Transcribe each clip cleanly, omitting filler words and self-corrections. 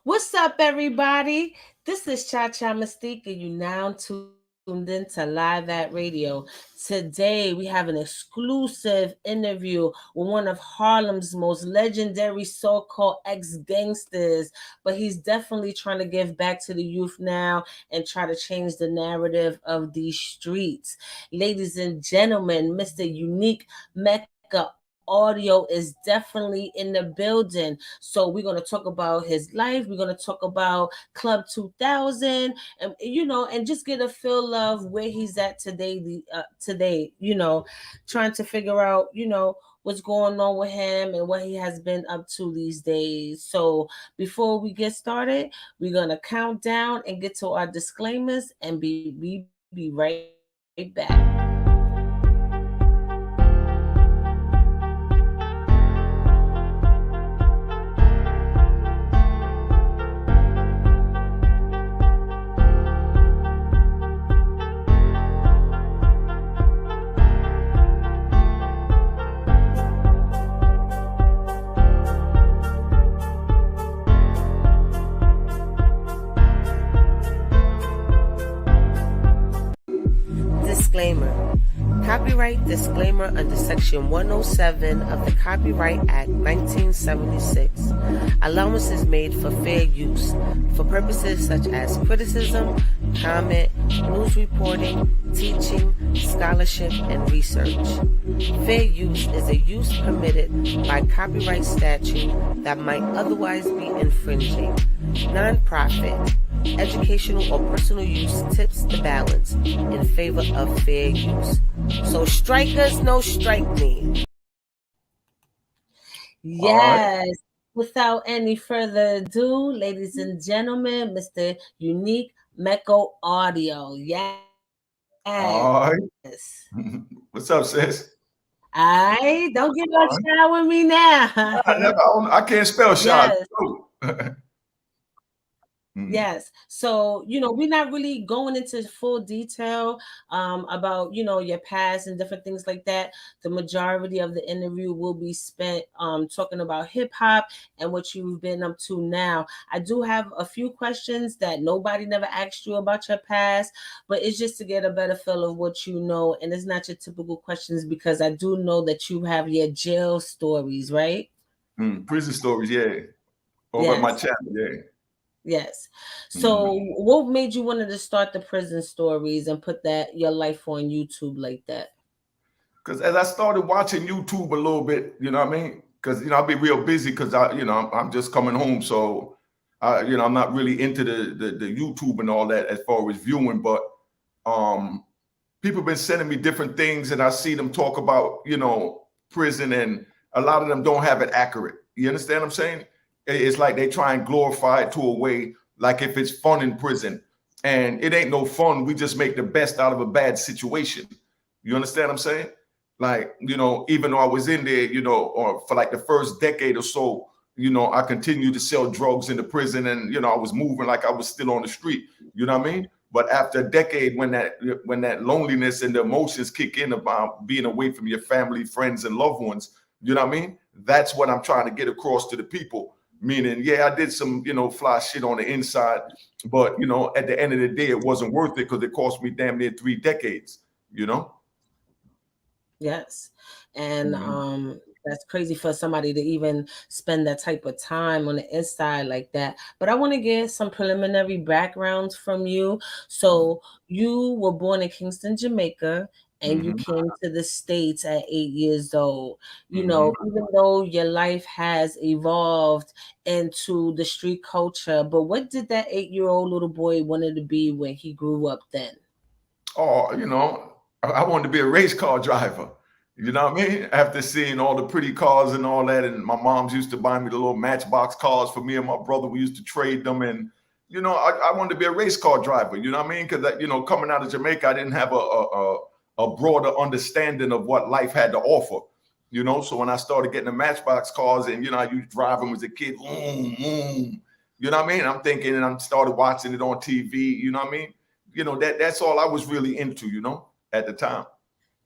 What's up, everybody? This is Cha Cha Mystique, and you now tuned in to Live at Radio. Today, we have an exclusive interview with one of Harlem's most legendary so called ex gangsters, but he's definitely trying to give back to the youth now and try to change the narrative of these streets. Ladies and gentlemen, Mr. Unique Mecca Audio is definitely in the building. So we're going to talk about his life. We're going to talk about Club 2000 and and just get a feel of where he's at today trying to figure out, what's going on with him and what he has been up to these days. So before we get started, we're going to count down and get to our disclaimers and be right back. Disclaimer. Copyright disclaimer under Section 107 of the Copyright Act 1976. Allowance is made for fair use for purposes such as criticism, comment, news reporting, teaching, scholarship, and research. Fair use is a use permitted by copyright statute that might otherwise be infringing. Non-profit, educational, or personal use tips the balance in favor of fair use. So strike us, no strike me. All Yes. Without any further ado, ladies and gentlemen, Mr. Unique Mecca Audio. Yes. right. What's up, sis? I don't get All much right. shy with me now. I can't spell shot. Yes. Yes. So, we're not really going into full detail about, your past and different things like that. The majority of the interview will be spent talking about hip hop and what you've been up to now. I do have a few questions that nobody never asked you about your past, but it's just to get a better feel of what you know. And it's not your typical questions because I do know that you have your jail stories, right? Prison stories, yeah. Over at my Yes. channel, yeah. Yes. So, what made you wanted to start the prison stories and put that your life on YouTube like that? Because as I started watching YouTube a little bit, you know what I mean? Because I'll be real busy because I'm just coming home, so I'm not really into the YouTube and all that as far as viewing, but um people been sending me different things and I see them talk about, prison, and a lot of them don't have it accurate. You understand what I'm saying? It's like they try and glorify it to a way like if it's fun in prison. And it ain't no fun. We just make the best out of a bad situation. You understand what I'm saying? Like, even though I was in there, or for like the first decade or so, I continued to sell drugs in the prison and, I was moving like I was still on the street. You know what I mean? But after a decade, when that loneliness and the emotions kick in about being away from your family, friends, and loved ones, you know what I mean? That's what I'm trying to get across to the people. Meaning, yeah, I did some, fly shit on the inside, but at the end of the day, it wasn't worth it because it cost me damn near 3 decades. You know? Yes. And Mhm. that's crazy for somebody to even spend that type of time on the inside like that. But I want to get some preliminary backgrounds from you. So you were born in Kingston, Jamaica, and you Mhm. came to the States at 8 years old. Mhm. Even though your life has evolved into the street culture, but what did that 8-year-old little boy wanted to be when he grew up then? Oh, I wanted to be a race car driver. You know what I mean? After seeing all the pretty cars and all that, and my mom's used to buy me the little Matchbox cars for me and my brother. We used to trade them, and I wanted to be a race car driver. You know what I mean? Because coming out of Jamaica, I didn't have a broader understanding of what life had to offer. So when I started getting the Matchbox cars, and I used to drive them as a kid, you know what I mean? I'm thinking, and I started watching it on TV. You know what I mean? That's all I was really into, at the time.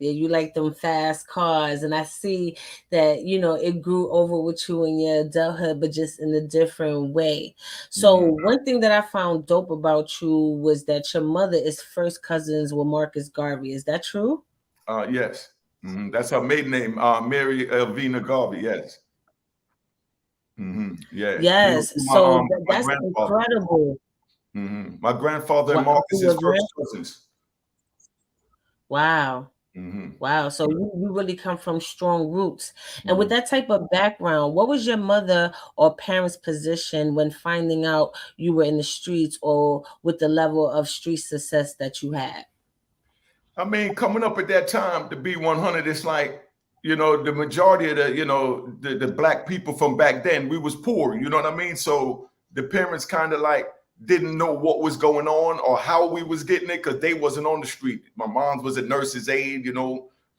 Yeah, you like them fast cars, and I see that it grew over with you in your adulthood, but just in a different way. So Hmm. one thing that I found dope about you was that your mother is first cousins with Marcus Garvey. Is that true? Yes. That's her maiden name, Mary Elvina Garvey. Yes. Yeah. You know, Yes. through So my that's grandfather. incredible. My grandfather and Wow, Marcus through is your first grand. cousins. Wow. Hmm. Wow. So you really come from strong roots. And with Hmm. that type of background, what was your mother or parents' position when finding out you were in the streets or with the level of street success that you had? I mean, coming up at that time to be 100, it's like, the majority of the black people from back then, we was poor, you know what I mean? So the parents kind of like didn't know what was going on or how we was getting it because they wasn't on the street. My mom was a nurse's aide,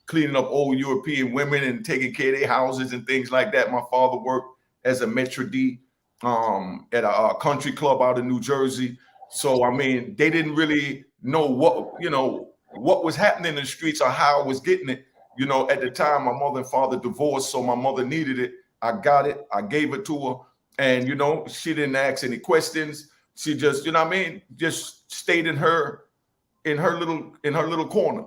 cleaning up old European women and taking care of their houses and things like that. My father worked as a maitre d' at a country club out in New Jersey. So, I mean, they didn't really know what was happening in the streets or how I was getting it. At the time, my mother and father divorced, so my mother needed it. I got it. I gave it to her, and she didn't ask any questions. She just, you know what I mean, just stayed in her little corner.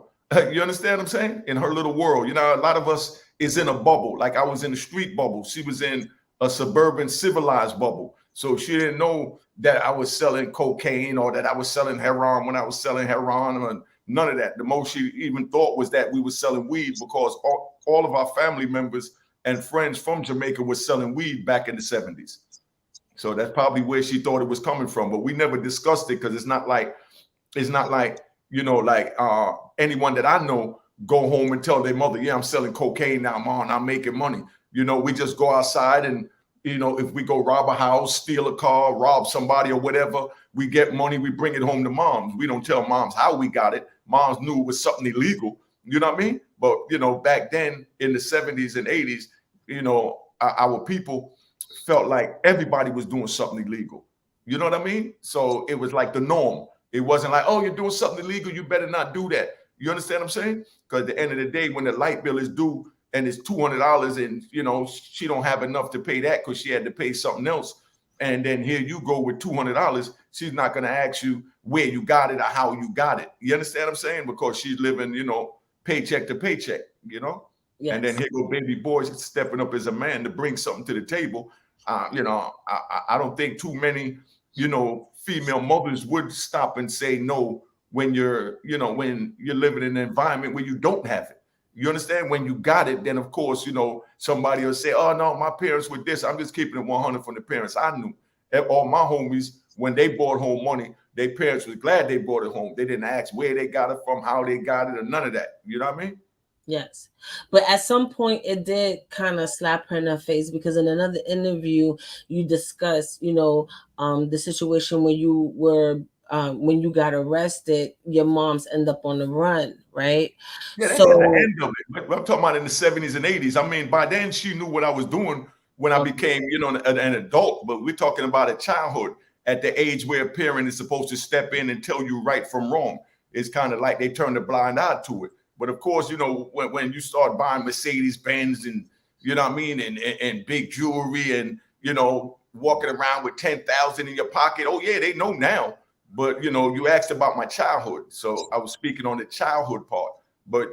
You understand what I'm saying? In her little world. A lot of us is in a bubble. Like I was in the street bubble. She was in a suburban civilized bubble. So she didn't know that I was selling cocaine or that I was selling heroin when I was selling heroin or none of that. The most she even thought was that we were selling weed because all of our family members and friends from Jamaica were selling weed back in the 70s. So that's probably where she thought it was coming from. But we never discussed it because it's not like like anyone that I know go home and tell their mother, yeah, I'm selling cocaine now, mom, I'm making money. We just go outside and if we go rob a house, steal a car, rob somebody or whatever, we get money, we bring it home to moms. We don't tell moms how we got it. Moms knew it was something illegal. You know what I mean? But back then in the 70s and 80s, our people felt like everybody was doing something illegal. You know what I mean? So it was like the norm. It wasn't like, oh, you're doing something illegal, you better not do that. You understand what I'm saying? Because at the end of the day, when the light bill is due and it's $200 and she don't have enough to pay that because she had to pay something else, and then here you go with $200, she's not going to ask you where you got it or how you got it. You understand what I'm saying? Because she's living, paycheck to paycheck, and then Yes. here go baby boys stepping up as a man to bring something to the table. I don't think too many female mothers would stop and say no when you're living in an environment where you don't have it. You understand? When you got it, then of course, somebody will say, oh no, my parents were this. I'm just keeping it 100 from the parents I knew. All my homies, when they brought home money, their parents was glad they brought it home. They didn't ask where they got it from, how they got it, or none of that. You know what I mean? Yes. But at some point it did kind of slap her in the face because in another interview you discussed, the situation when you got arrested, your mom's end up on the run, right? Yeah, that's at the So end of it. But I'm talking about in the 70s and 80s. I mean, by then she knew what I was doing when I okay, became, an adult. But we're talking about a childhood at the age where a parent is supposed to step in and tell you right from wrong. It's kind of like they turn a blind eye to it. But of course, when you start buying Mercedes Benz and you know what I mean, and big jewelry and walking around with 10,000 in your pocket. Oh yeah, they know now. But you asked about my childhood, so I was speaking on the childhood part. But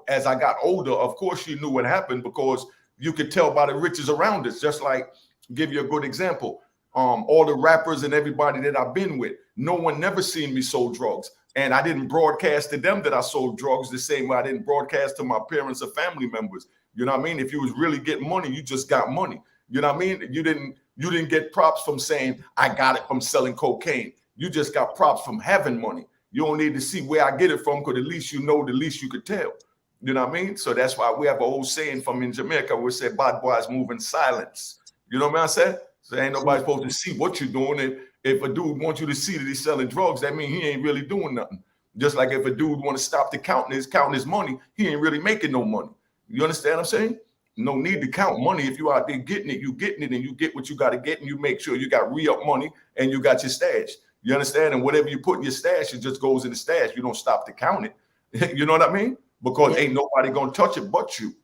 as I got older, of course, you knew what happened because you could tell by the riches around us. Just like, give you a good example, all the rappers and everybody that I've been with, no one never seen me sold drugs, and I didn't broadcast to them that I sold drugs the same way I didn't broadcast to my parents or family members. You know what I mean? If you was really getting money, you just got money. You know what I mean? You didn't get props from saying I got it from selling cocaine. You just got props from having money. You don't need to see where I get it from because the least you know, the least you could tell. You know what I mean? So that's why we have an old saying from in Jamaica where we say bad boys move in silence. You know what I said? So ain't nobody supposed to see what you're doing. And if a dude wants you to see that he's selling drugs, that means he ain't really doing nothing. Just like if a dude want to stop the counting his money, he ain't really making no money. You understand what I'm saying? No need to count money. If you out there getting it, you getting it, and you get what you got to get, and you make sure you got re-up money and you got your stash. You understand? And whatever you put in your stash, it just goes in the stash. You don't stop to count it. You know what I mean? because Yeah. ain't nobody gonna touch it but you.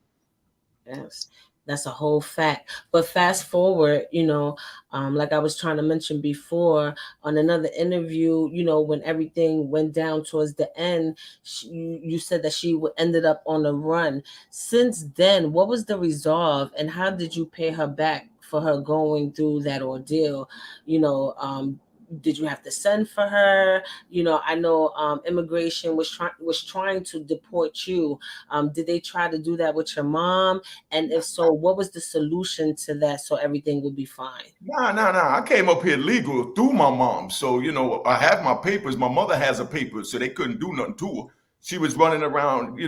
Yes, that's a whole fact. But fast forward, like I was trying to mention before on another interview, when everything went down towards the end, you said that she ended up on a run. Since then, what was the resolve and how did you pay her back for her going through that ordeal? Did you have to send for her? I know immigration was trying to deport you. Did they try to do that with your mom? And if so, what was the solution to that so everything would be fine? Nah. I came up here legal through my mom. So, I have my papers. My mother has a paper, so they couldn't do nothing to her. She was running around,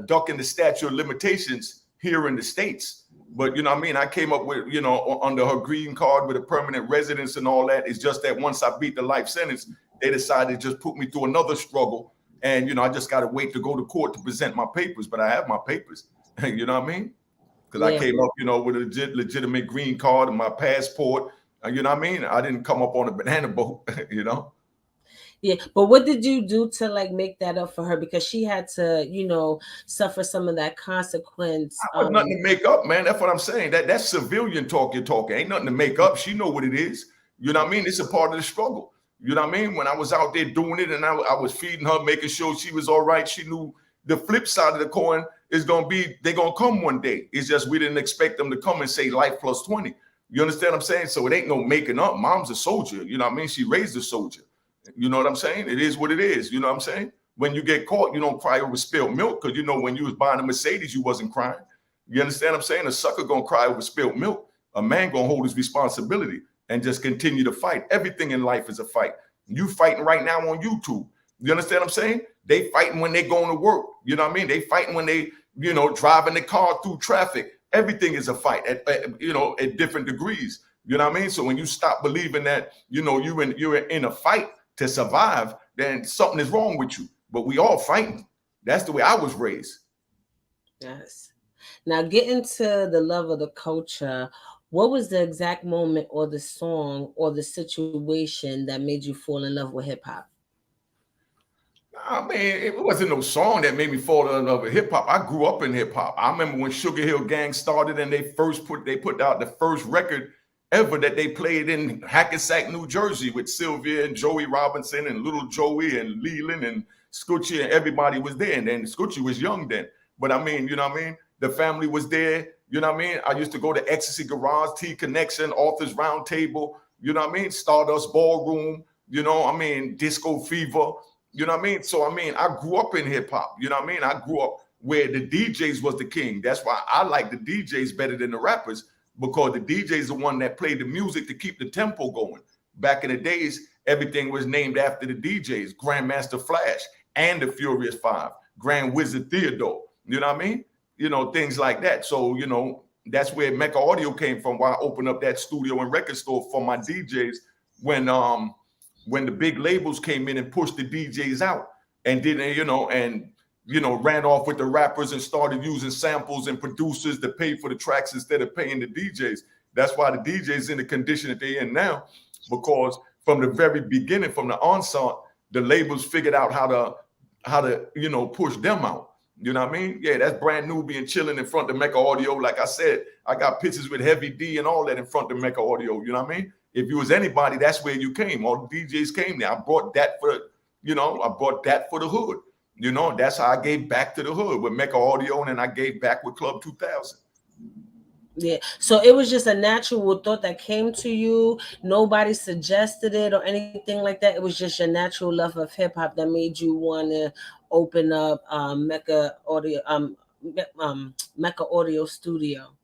ducking the statute of limitations here in the States. But, you know what I mean? I came up with, under her green card with a permanent residence and all that. It's just that once I beat the life sentence, they decided to just put me through another struggle. And, I just got to wait to go to court to present my papers. But I have my papers. You know what I mean? Because I Yeah, came up, with a legitimate green card and my passport. You know what I mean? I didn't come up on a banana boat, yeah. But what did you do to like make that up for her? Because she had to, suffer some of that consequence. Was nothing to make up, man. That's what I'm saying. That's civilian talk you're talking. Ain't nothing to make up. She know what it is. You know what I mean? It's a part of the struggle. You know what I mean? When I was out there doing it and I was feeding her, making sure she was all right, she knew the flip side of the coin is going to be, they're going to come one day. It's just we didn't expect them to come and say life plus 20. You understand what I'm saying? So it ain't no making up. Mom's a soldier. You know what I mean? She raised a soldier. You know what I'm saying? It is what it is. You know what I'm saying? When you get caught, you don't cry over spilled milk because, when you was buying a Mercedes, you wasn't crying. You understand what I'm saying? A sucker going to cry over spilled milk. A man going to hold his responsibility and just continue to fight. Everything in life is a fight. You fighting right now on YouTube. You understand what I'm saying? They fighting when they going to work. You know what I mean? They fighting when they, driving the car through traffic. Everything is a fight at different degrees. You know what I mean? So when you stop believing that, you're in a fight to survive, then something is wrong with you. But we all fighting. That's the way I was raised. Yes. Now, getting to the love of the culture, what was the exact moment or the song or the situation that made you fall in love with hip hop? I mean, it wasn't no song that made me fall in love with hip hop. I grew up in hip hop. I remember when Sugar Hill Gang started and they put out the first record ever that they played in Hackensack, New Jersey with Sylvia and Joey Robinson and Little Joey and Leland and Scoochie and everybody was there. And then Scoochie was young then. But I mean, you know what I mean? The family was there. You know what I mean? I used to go to Ecstasy Garage, T Connection, Authors Roundtable, you know what I mean? Stardust Ballroom, Disco Fever. You know what I mean? So, I grew up in hip hop. You know what I mean? I grew up where the DJs was the king. That's why I like the DJs better than the rappers, because the DJs the one that played the music to keep the tempo going. Back in the days, everything was named after the DJs, Grandmaster Flash and the Furious Five, Grand Wizard Theodore. You know what I mean? Things like that. So, that's where Mecca Audio came from, why I opened up that studio and record store for my DJs when the big labels came in and pushed the DJs out and ran off with the rappers and started using samples and producers to pay for the tracks instead of paying the DJs. That's why the DJs in the condition that they're in now, because from the very beginning, from the onset, the labels figured out how to push them out. You know what I mean? Yeah, that's Brand New being chilling in front of Mecca Audio. Like I said, I got pictures with Heavy D and all that in front of Mecca Audio. You know what I mean? If you was anybody, that's where you came. All the DJs came there. I brought that for the hood. That's how I gave back to the hood with Mecca Audio, and then I gave back with Club 2000. Yeah. So it was just a natural thought that came to you. Nobody suggested it or anything like that. It was just your natural love of hip hop that made you want to open up Mecca Audio Studio.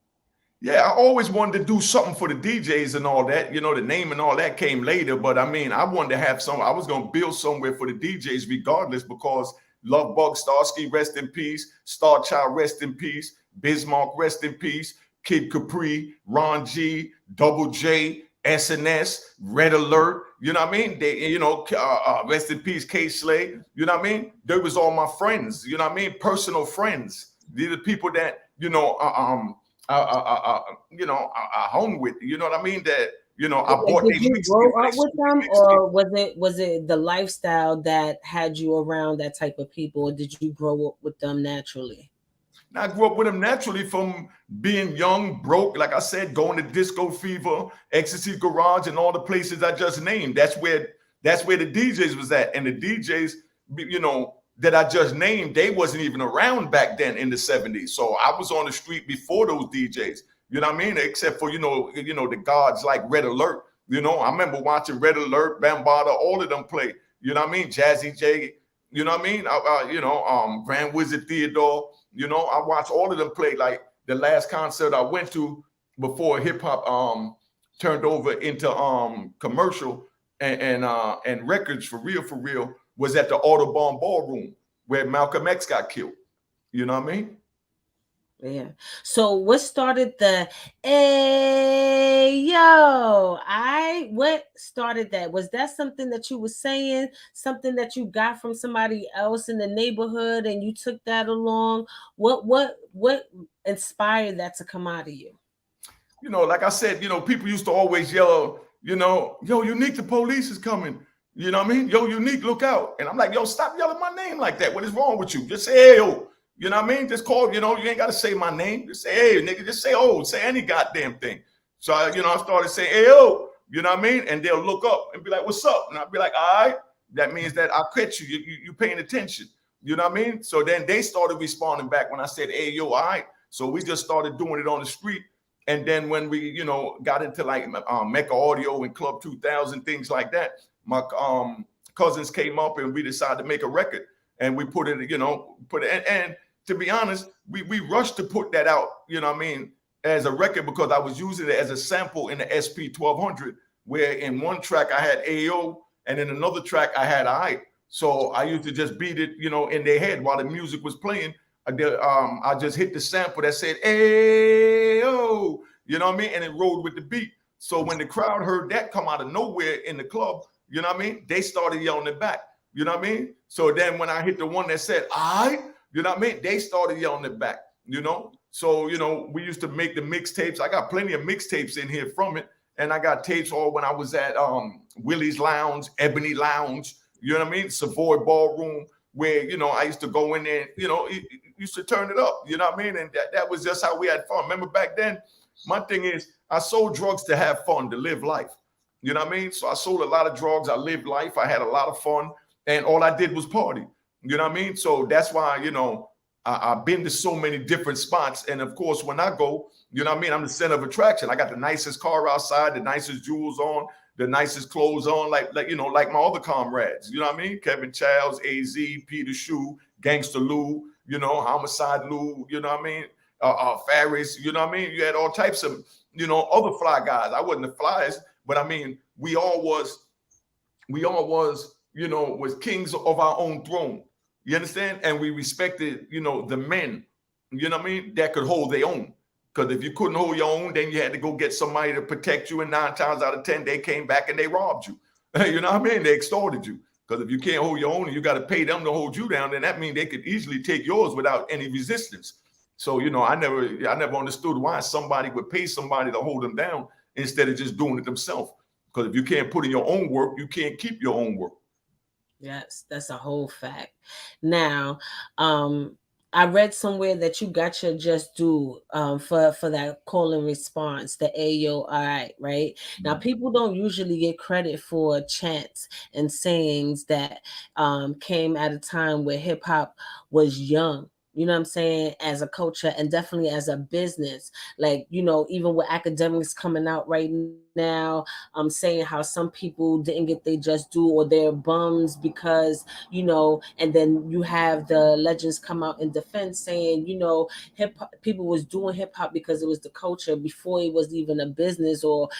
Yeah, I always wanted to do something for the DJs and all that. The name and all that came later. But I wanted to have I was going to build somewhere for the DJs regardless, because Love Bug, Starsky, rest in peace. Star Child, rest in peace. Bismarck, rest in peace. Kid Capri, Ron G, Double J, SNS, Red Alert. You know what I mean? They, rest in peace, K Slay. You know what I mean? They was all my friends. You know what I mean? Personal friends. They're the people that I hung with. You know what I mean? That I Okay, bought did their you mixtape grow when they up with sold them, their mixtape. or was it the lifestyle that had you around that type of people, or did you grow up with them naturally? Now, I grew up with them naturally from being young, broke, like I said, going to Disco Fever, Ecstasy Garage, and all the places I just named. That's where the DJs was at. And the DJs, that I just named, they wasn't even around back then in the 70s. So I was on the street before those DJs. You know what I mean? Except for, the gods like Red Alert. I remember watching Red Alert, Bambaataa, all of them play. You know what I mean? Jazzy J, you know what I mean? Grand Wizard Theodore. I watched all of them play. Like the last concert I went to before hip hop turned over into commercial and records for real was at the Audubon Ballroom where Malcolm X got killed. You know what I mean? Yeah. So what started the hey yo? What started that? Was that something that you were saying? Something that you got from somebody else in the neighborhood and you took that along? What inspired that to come out of you? Like I said, people used to always yell, yo, Unique, the police is coming. You know what I mean? Yo, Unique, look out. And I'm like, yo, stop yelling my name like that. What is wrong with you? Just say, hey, yo. You know what I mean? Just call, you ain't got to say my name. Just say, hey, nigga, just say, oh, say any goddamn thing. So, I started saying, hey, yo, you know what I mean? And they'll look up and be like, what's up? And I'll be like, all right. That means that I catch you. You paying attention. You know what I mean? So then they started responding back when I said, hey, yo, all right. So we just started doing it on the street. And then when we, got into like Mecca Audio and Club 2000, things like that, my cousins came up and we decided to make a record. And we put it, and to be honest, we rushed to put that out, as a record because I was using it as a sample in the SP 1200, where in one track I had AO and in another track I had I. So I used to just beat it, in their head while the music was playing. I just hit the sample that said, "Ayo," you know what I mean? And it rolled with the beat. So when the crowd heard that come out of nowhere in the club, you know what I mean? They started yelling it back. You know what I mean? So then when I hit the one that said, "I," you know what I mean? They started yelling it back, So, we used to make the mixtapes. I got plenty of mixtapes in here from it. And I got tapes all when I was at Willie's Lounge, Ebony Lounge, you know what I mean? Savoy Ballroom, where, I used to go in there, used to turn it up, you know what I mean? And that was just how we had fun. Remember back then, my thing is I sold drugs to have fun, to live life. You know what I mean? So I sold a lot of drugs. I lived life. I had a lot of fun. And all I did was party. You know what I mean? So that's why, I've been to so many different spots. And of course, when I go, you know what I mean? I'm the center of attraction. I got the nicest car outside, the nicest jewels on, the nicest clothes on, like my other comrades. You know what I mean? Kevin Childs, AZ, Peter Shue, Gangster Lou, Homicide Lou, you know what I mean? Faris, you know what I mean? You had all types of, other fly guys. I wasn't the flyest, but I mean, we all was, was kings of our own throne. You understand? And we respected, the men, you know what I mean, that could hold their own. Because if you couldn't hold your own, then you had to go get somebody to protect you. And 9 times out of 10, they came back and they robbed you. You know what I mean? They extorted you. Because if you can't hold your own and you got to pay them to hold you down, then that means they could easily take yours without any resistance. So, I never understood why somebody would pay somebody to hold them down instead of just doing it themselves. Because if you can't put in your own work, you can't keep your own work. Yes, that's a whole fact. Now, I read somewhere that you got your just due for that call and response, the AOI, right? Now, people don't usually get credit for chants and sayings that came at a time where hip hop was young. You know what I'm saying? As a culture and definitely as a business. Like, even with academics coming out right now, saying how some people didn't get their just due or they're bums because, and then you have the legends come out in defense saying, hip hop people was doing hip hop because it was the culture before it was even a business or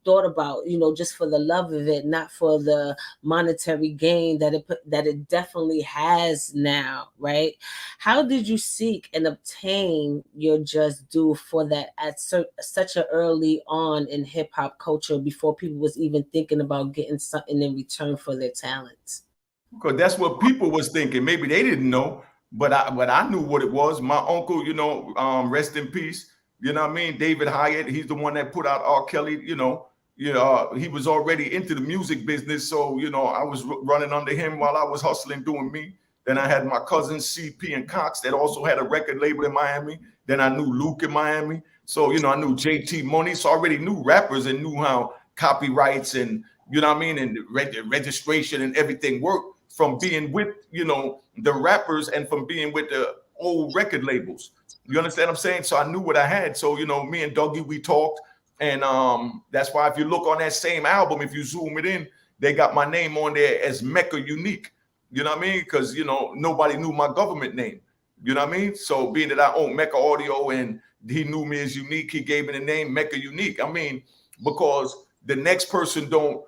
thought about, just for the love of it, not for the monetary gain that it definitely has now, right? How did you seek and obtain your just due for that at such an early on in hip hop culture before people was even thinking about getting something in return for their talents? Because that's what people was thinking. Maybe they didn't know, but I knew what it was. My uncle, rest in peace. You know what I mean? David Hyatt, he's the one that put out R. Kelly, he was already into the music business. So, I was running under him while I was hustling, doing me. Then I had my cousins, CP and Cox, that also had a record label in Miami. Then I knew Luke in Miami. So, I knew JT Money. So I already knew rappers and knew how copyrights and, and registration and everything worked from being with, the rappers and from being with the old record labels. You understand what I'm saying? So I knew what I had. So, me and Dougie, we talked. And that's why if you look on that same album, if you zoom it in, they got my name on there as Mecca Unique. You know what I mean? Because, nobody knew my government name. You know what I mean? So being that I own Mecca Audio and he knew me as Unique, he gave me the name Mecca Unique. I mean, because the next person don't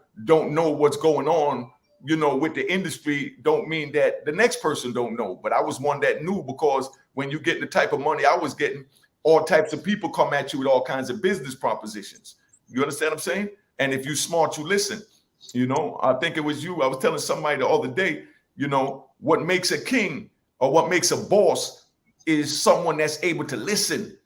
know what's going on, with the industry, don't mean that the next person don't know. But I was one that knew, because when you get the type of money I was getting, all types of people come at you with all kinds of business propositions. You understand what I'm saying? And if you're smart, you listen. I think it was you. I was telling somebody the other day, what makes a king or what makes a boss is someone that's able to listen.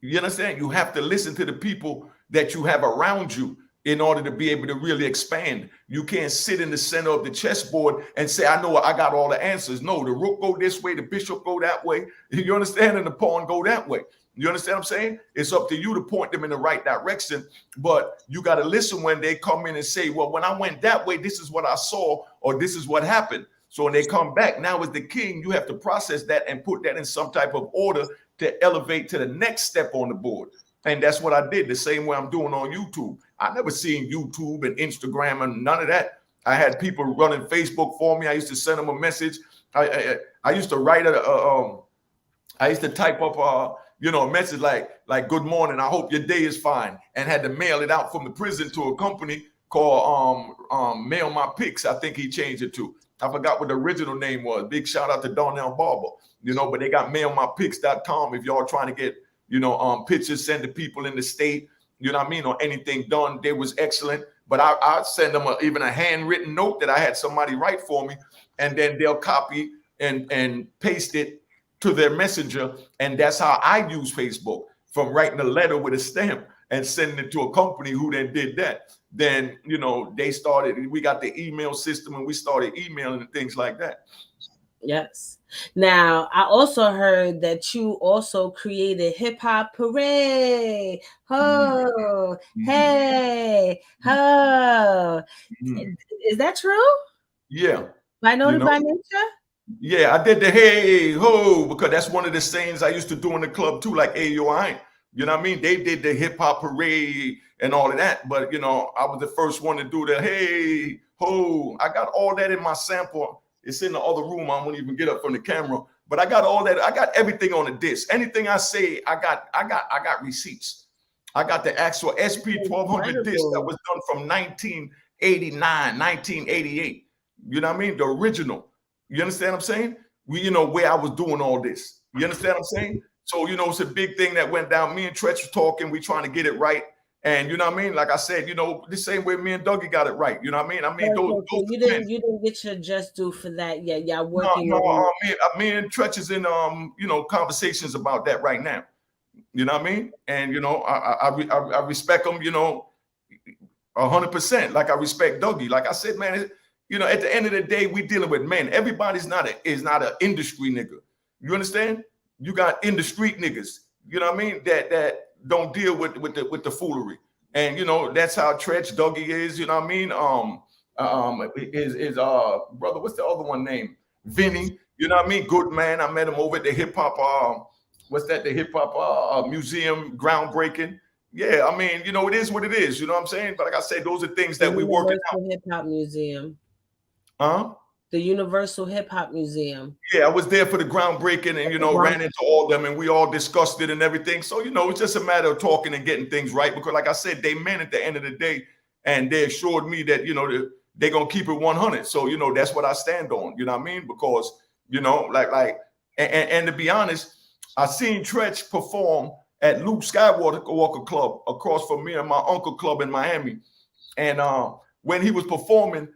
You understand? You have to listen to the people that you have around you in order to be able to really expand. You can't sit in the center of the chessboard and say, I know I got all the answers. No, the rook go this way, the bishop go that way. You understand? And the pawn go that way. You understand what I'm saying? It's up to you to point them in the right direction, but you got to listen when they come in and say, well, when I went that way, this is what I saw, or this is what happened. So when they come back, now as the king, you have to process that and put that in some type of order to elevate to the next step on the board. And that's what I did, the same way I'm doing on YouTube. I never seen YouTube and Instagram and none of that. I had people running Facebook for me. I used to send them a message. I used to write I used to type up a message like good morning, I hope your day is fine, and had to mail it out from the prison to a company called Mail My Pics. I think he changed it to. I forgot what the original name was. Big shout out to Darnell Barber. But they got mailmypics.com if y'all trying to get pictures sent to people in the state, or anything done. They was excellent. But I send them even a handwritten note that I had somebody write for me, and then they'll copy and paste it to their messenger. And that's how I use Facebook, from writing a letter with a stamp and sending it to a company who then did that. Then, we got the email system and we started emailing and things like that. Yes. Now, I also heard that you also created Hip Hop Parade. Ho, hey, ho. Is that true? Yeah. By Noted by Nature? Yeah, I did the hey, ho, because that's one of the sayings I used to do in the club too, like, hey, yo, I ain't. You know what I mean? They did the Hip Hop Parade and all of that. But, I was the first one to do the hey, ho. I got all that in my sample. It's in the other room. I won't even get up from the camera, but I got all that. I got everything on the disc. Anything I say, I got receipts. I got the actual SP 1200 disc that was done from 1989, 1988. You know what I mean? The original. You understand what I'm saying? Where I was doing all this. You understand what I'm saying? So, it's a big thing that went down. Me and Tretch were talking. We trying to get it right. And you know what I mean? Like I said, the same way me and Dougie got it right. You know what I mean? Those you didn't get your just due for that yet. Y'all working. No, me and Tretch is in conversations about that right now. You know what I mean? And I respect them, 100%. Like I respect Dougie. Like I said, man, at the end of the day, we dealing with men. Everybody's not an industry nigga. You understand? You got in the street niggas. You know what I mean? That don't deal with the foolery. And that's how Tretch Dougie is. You know what I mean? Is brother, what's the other one name? Vinny. You know what I mean? Good man. I met him over at the hip hop. The hip hop museum, groundbreaking. Yeah, I mean, it is what it is. You know what I'm saying? But like I said, those are things that we working out. Hip hop museum. Huh? The Universal Hip Hop Museum. Yeah, I was there for the groundbreaking and, ran into all of them and we all discussed it and everything. So, it's just a matter of talking and getting things right. Because like I said, they men at the end of the day, and they assured me that, they're going to keep it 100. So, that's what I stand on. You know what I mean? Because, and to be honest, I seen Tretch perform at Luke Skywalker Club across from me and my uncle club in Miami. And when he was performing,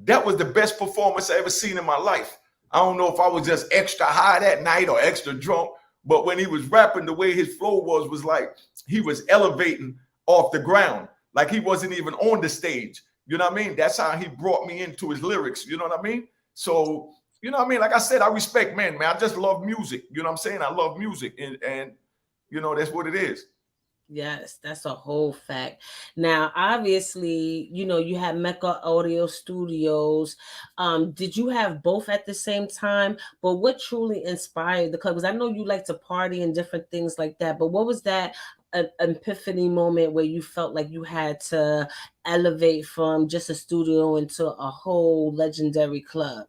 that was the best performance I ever seen in my life. I don't know if I was just extra high that night or extra drunk, but when he was rapping, the way his flow was like he was elevating off the ground. like he wasn't even on the stage. You know what I mean? That's how he brought me into his lyrics. You know what I mean? So, you know what I mean? Like I said, I respect man. I just love music. You know what I'm saying? I love music. And you know, that's what it is. Yes, that's a whole fact. Now, obviously, you had Mecca Audio Studios. Did you have both at the same time? But what truly inspired the club? Because I know you like to party and different things like that. But what was that epiphany moment where you felt like you had to elevate from just a studio into a whole legendary club?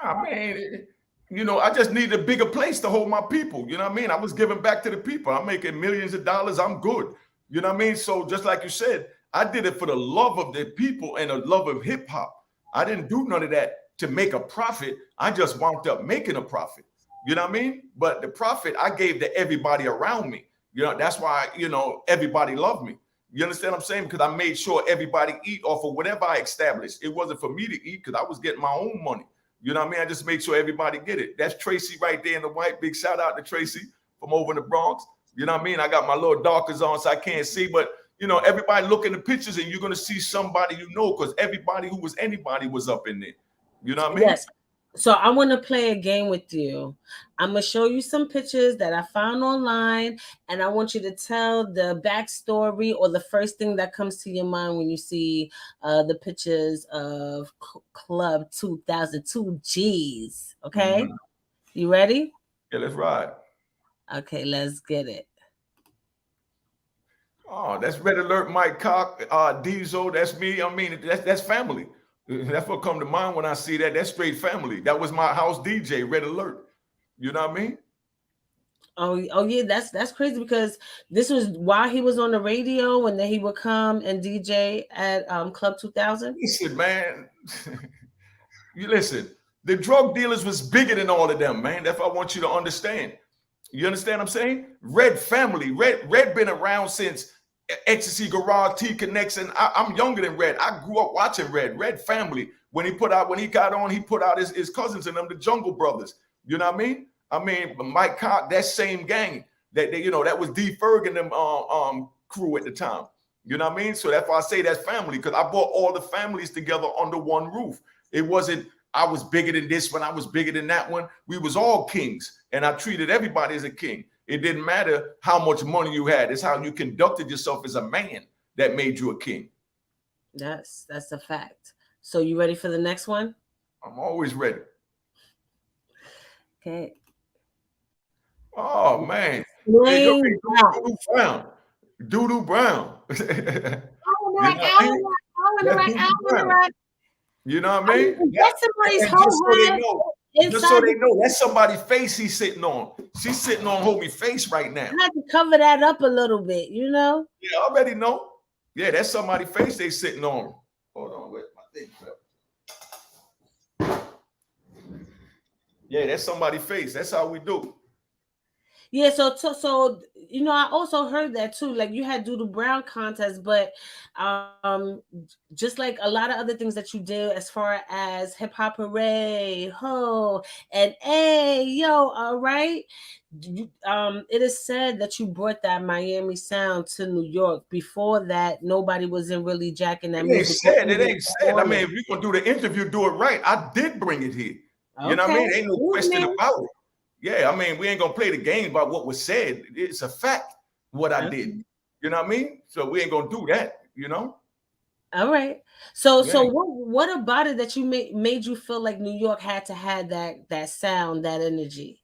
Ah, man, you know, I just needed a bigger place to hold my people. You know what I mean? I was giving back to the people. I'm making millions of dollars. I'm good. You know what I mean? So just like you said, I did it for the love of the people and the love of hip hop. I didn't do none of that to make a profit. I just wound up making a profit. You know what I mean? But the profit I gave to everybody around me. You know, that's why, you know, everybody loved me. You understand what I'm saying? Because I made sure everybody eat off of whatever I established. It wasn't for me to eat because I was getting my own money. You know what I mean? I just make sure everybody get it. That's Tracy right there in the white. Big shout out to Tracy from over in the Bronx. You know what I mean? I got my little darkers on so I can't see, but you know, everybody look in the pictures and you're going to see somebody you know, because everybody who was anybody was up in there. You know what I mean? Yes. So I want to play a game with you. I'm going to show you some pictures that I found online, and I want you to tell the backstory or the first thing that comes to your mind when you see the pictures of Club 2002 G's. Okay? Mm-hmm. You ready? Yeah, let's ride. Okay, let's get it. Oh, that's Red Alert, Mike Cock, Diesel. That's me. I mean, that's family. That's what come to mind when I see that. That's straight family. That was my house DJ, Red Alert. You know what I mean? Oh yeah, that's crazy because this was while he was on the radio, and then he would come and DJ at Club 2000. Listen, man. You listen. The drug dealers was bigger than all of them, man. That's what I want you to understand. You understand what I'm saying? Red family. Red been around since Ecstasy Garage, T Connects, and I'm younger than Red. I grew up watching Red family. When he got on, he put out his cousins and them, the Jungle Brothers. You know what I mean? I mean, Mike Cock, that same gang that was D Ferg and them crew at the time. You know what I mean? So that's why I say that's family, because I brought all the families together under one roof. It wasn't I was bigger than this one, I was bigger than that one. We was all kings, and I treated everybody as a king. It didn't matter how much money you had. It's how you conducted yourself as a man that made you a king. That's a fact. So you ready for the next one? I'm always ready. Okay. Oh man. Doo Brown. Doodoo Brown. You know what I mean? That's somebody's whole just so they know, that's somebody's face he's sitting on. She's sitting on homie's face right now. I had to cover that up a little bit, you know? Yeah, I already know. Yeah, that's somebody's face they sitting on. Hold on, wait, my thing fell. Yeah, that's somebody's face. That's how we do. Yeah, so you know, I also heard that too. Like you had Doodle Brown contest, but just like a lot of other things that you did as far as hip hop hooray, ho, and hey, yo, all right. It is said that you brought that Miami sound to New York. Before that, nobody wasn't really jacking that music. It ain't said. I mean, if you're gonna do the interview, do it right. I did bring it here. Okay. You know what I mean? Ain't no question about it. Yeah, I mean, we ain't gonna play the game about what was said. It's a fact what I did. You know what I mean? So we ain't gonna do that, you know? All right. So what about it that you made you feel like New York had to have that sound, that energy?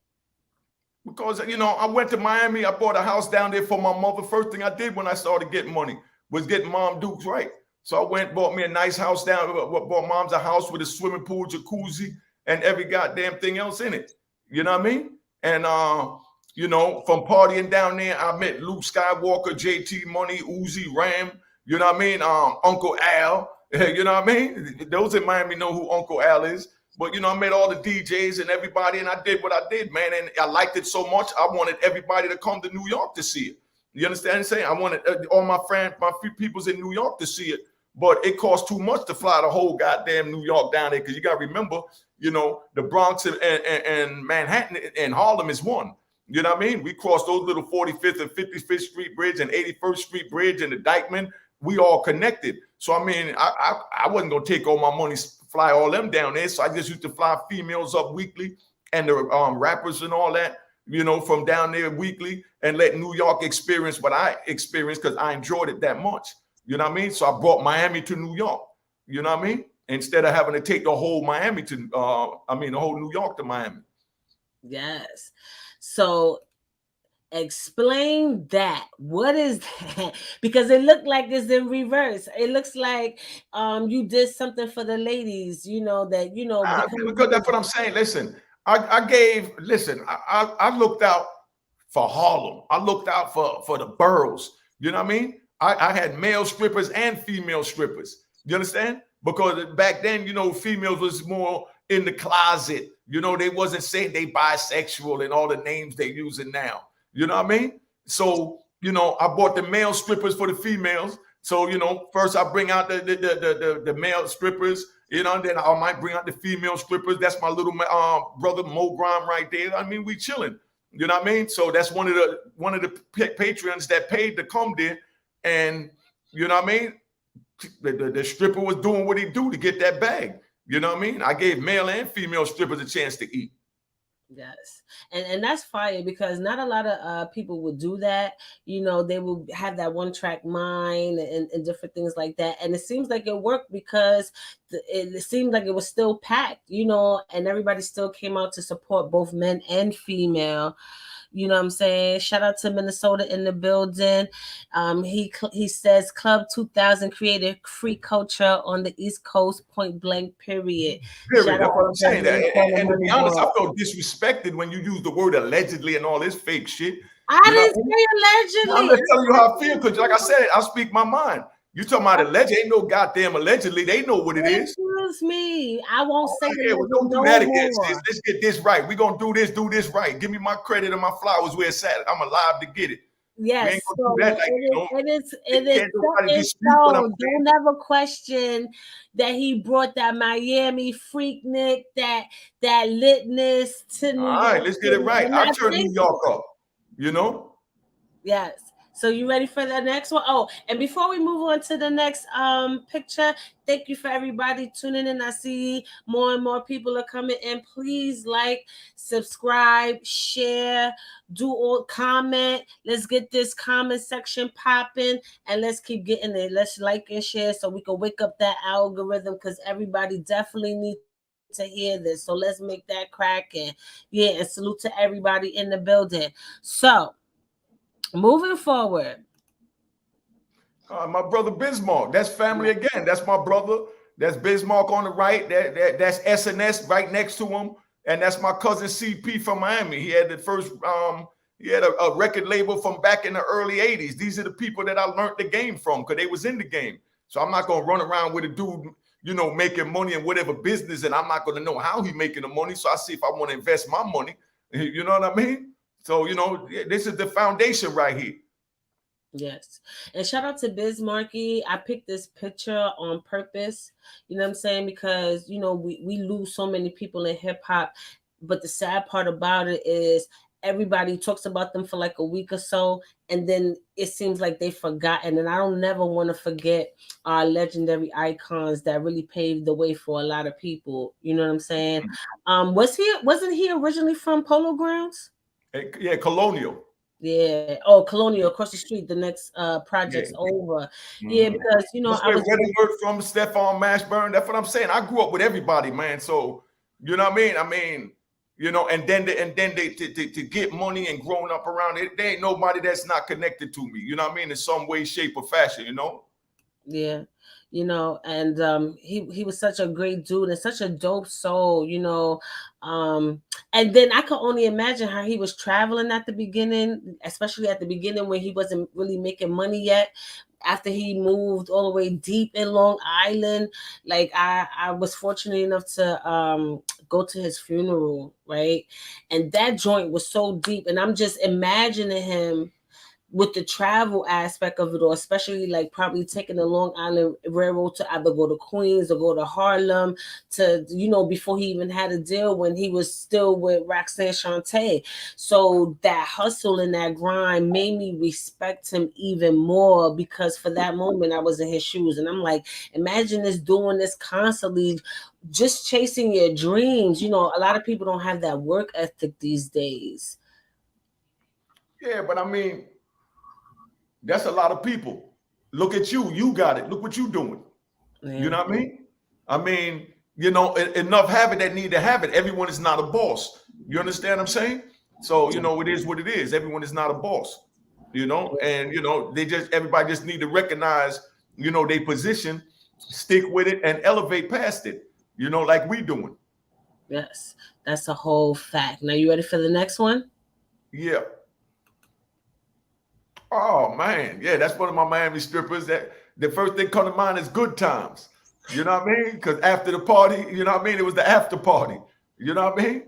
Because you know, I went to Miami, I bought a house down there for my mother. First thing I did when I started getting money was getting Mom Dukes right. So I went, bought me a nice house down, bought Mom's a house with a swimming pool, jacuzzi, and every goddamn thing else in it. You know what I mean? And you know, from partying down there, I met Luke Skywalker, JT Money, Uzi, Ram. You know what I mean? Uncle Al. You know what I mean? Those in Miami know who Uncle Al is. But you know, I met all the DJs and everybody, and I did what I did, man. And I liked it so much, I wanted everybody to come to New York to see it. You understand what I'm saying? I wanted all my friends, my peoples in New York to see it. But it costs too much to fly the whole goddamn New York down there, because you got to remember, you know, the Bronx and Manhattan and Harlem is one. You know what I mean? We crossed those little 45th and 55th Street Bridge and 81st Street Bridge and the Dykeman. We all connected. So I mean, I wasn't gonna take all my money, fly all them down there. So I just used to fly females up weekly and the rappers and all that, you know, from down there weekly, and let New York experience what I experienced because I enjoyed it that much. You know what I mean? So I brought Miami to New York. You know what I mean? Instead of having to take the whole Miami to, the whole New York to Miami. Yes. So explain that. What is that? Because it looked like it's in reverse. It looks like you did something for the ladies, you know, that, you know, because that's what I'm saying. Listen, I looked out for Harlem. I looked out for the boroughs. You know what I mean? I had male strippers and female strippers. You understand? Because back then, you know, females was more in the closet. You know, they wasn't saying they bisexual and all the names they using now. You know what I mean? So, you know, I bought the male strippers for the females. So, you know, first I bring out the male strippers, you know, and then I might bring out the female strippers. That's my little brother Mo Grime right there. I mean, we chilling. You know what I mean? So that's one of the patrons that paid to come there. And you know what I mean? The stripper was doing what he do to get that bag. You know what I mean? I gave male and female strippers a chance to eat. Yes. And that's fire, because not a lot of people would do that. You know, they will have that one track mind and different things like that. And it seems like it worked because it seemed like it was still packed, you know, and everybody still came out to support both men and female. You know what I'm saying? Shout out to Minnesota in the building. He says Club 2000 created free culture on the East Coast, point blank, period. Period. That's what I'm saying. And to be honest, I felt disrespected when you use the word allegedly and all this fake shit. I didn't say allegedly. I'm just telling you how I feel, because like I said, I speak my mind. You talking about alleged? Ain't no goddamn allegedly. They know what it is. Excuse me. I won't say it. Well, don't do that again. Let's get this right. We're gonna do this right. Give me my credit and my flowers where it's at. I'm alive to get it. Yes, so it is so. Don't ever question that he brought that Miami freaknik, that litness to New York. All right, let's get it right. I turned New York up, you know? Yes. So you ready for the next one? Oh, and before we move on to the next picture, thank you for everybody tuning in. I see more and more people are coming in. Please like, subscribe, share, comment. Let's get this comment section popping, and let's keep getting it. Let's like and share so we can wake up that algorithm, because everybody definitely needs to hear this. So let's make that cracking. Yeah, and salute to everybody in the building. So moving forward, my brother Bismarck. That's family again. That's my brother. That's Bismarck on the right. That's SNS right next to him, and that's my cousin CP from Miami. He had the first. He had a record label from back in the early '80s. These are the people that I learned the game from, because they was in the game. So I'm not gonna run around with a dude, you know, making money in whatever business, and I'm not gonna know how he making the money. So I see if I want to invest my money. You know what I mean? So, you know, this is the foundation right here. Yes. And shout out to Bismarcky. I picked this picture on purpose, you know what I'm saying? Because, you know, we lose so many people in hip hop. But the sad part about it is everybody talks about them for like a week or so, and then it seems like they've forgotten. And I don't never want to forget our legendary icons that really paved the way for a lot of people. You know what I'm saying? Wasn't he originally from Polo Grounds? Yeah, Colonial. Yeah. Oh, Colonial across the street. The next project's over. Yeah, because you know I was from Stephon Mashburn. That's what I'm saying. I grew up with everybody, man. So you know what I mean? I mean, you know, and then they to get money and growing up around it, there ain't nobody that's not connected to me. You know what I mean? In some way, shape, or fashion. You know. Yeah. You know, and he was such a great dude and such a dope soul, you know. And then I could only imagine how he was traveling at the beginning, especially at the beginning when he wasn't really making money yet. After he moved all the way deep in Long Island, like I was fortunate enough to go to his funeral, right? And that joint was so deep, and I'm just imagining him with the travel aspect of it, or especially like probably taking the Long Island Railroad to either go to Queens or go to Harlem to, before he even had a deal when he was still with Roxanne Shante. So that hustle and that grind made me respect him even more, because for that moment I was in his shoes and I'm like, imagine this doing this constantly, just chasing your dreams. A lot of people don't have that work ethic these days. Yeah, but I mean, that's a lot of people. Look at you. You got it. Look what you doing. You Yeah. know what I mean? I mean, enough have it that need to have it. Everyone is not a boss. You understand what I'm saying? So, it is what it is. Everyone is not a boss, and everybody just need to recognize, their position, stick with it and elevate past it, like we doing. Yes, that's a whole fact. Now you ready for the next one? Yeah. Oh man, yeah, that's one of my Miami strippers. That the first thing come to mind is good times. You know what I mean? Because after the party, it was the after party. You know what I mean?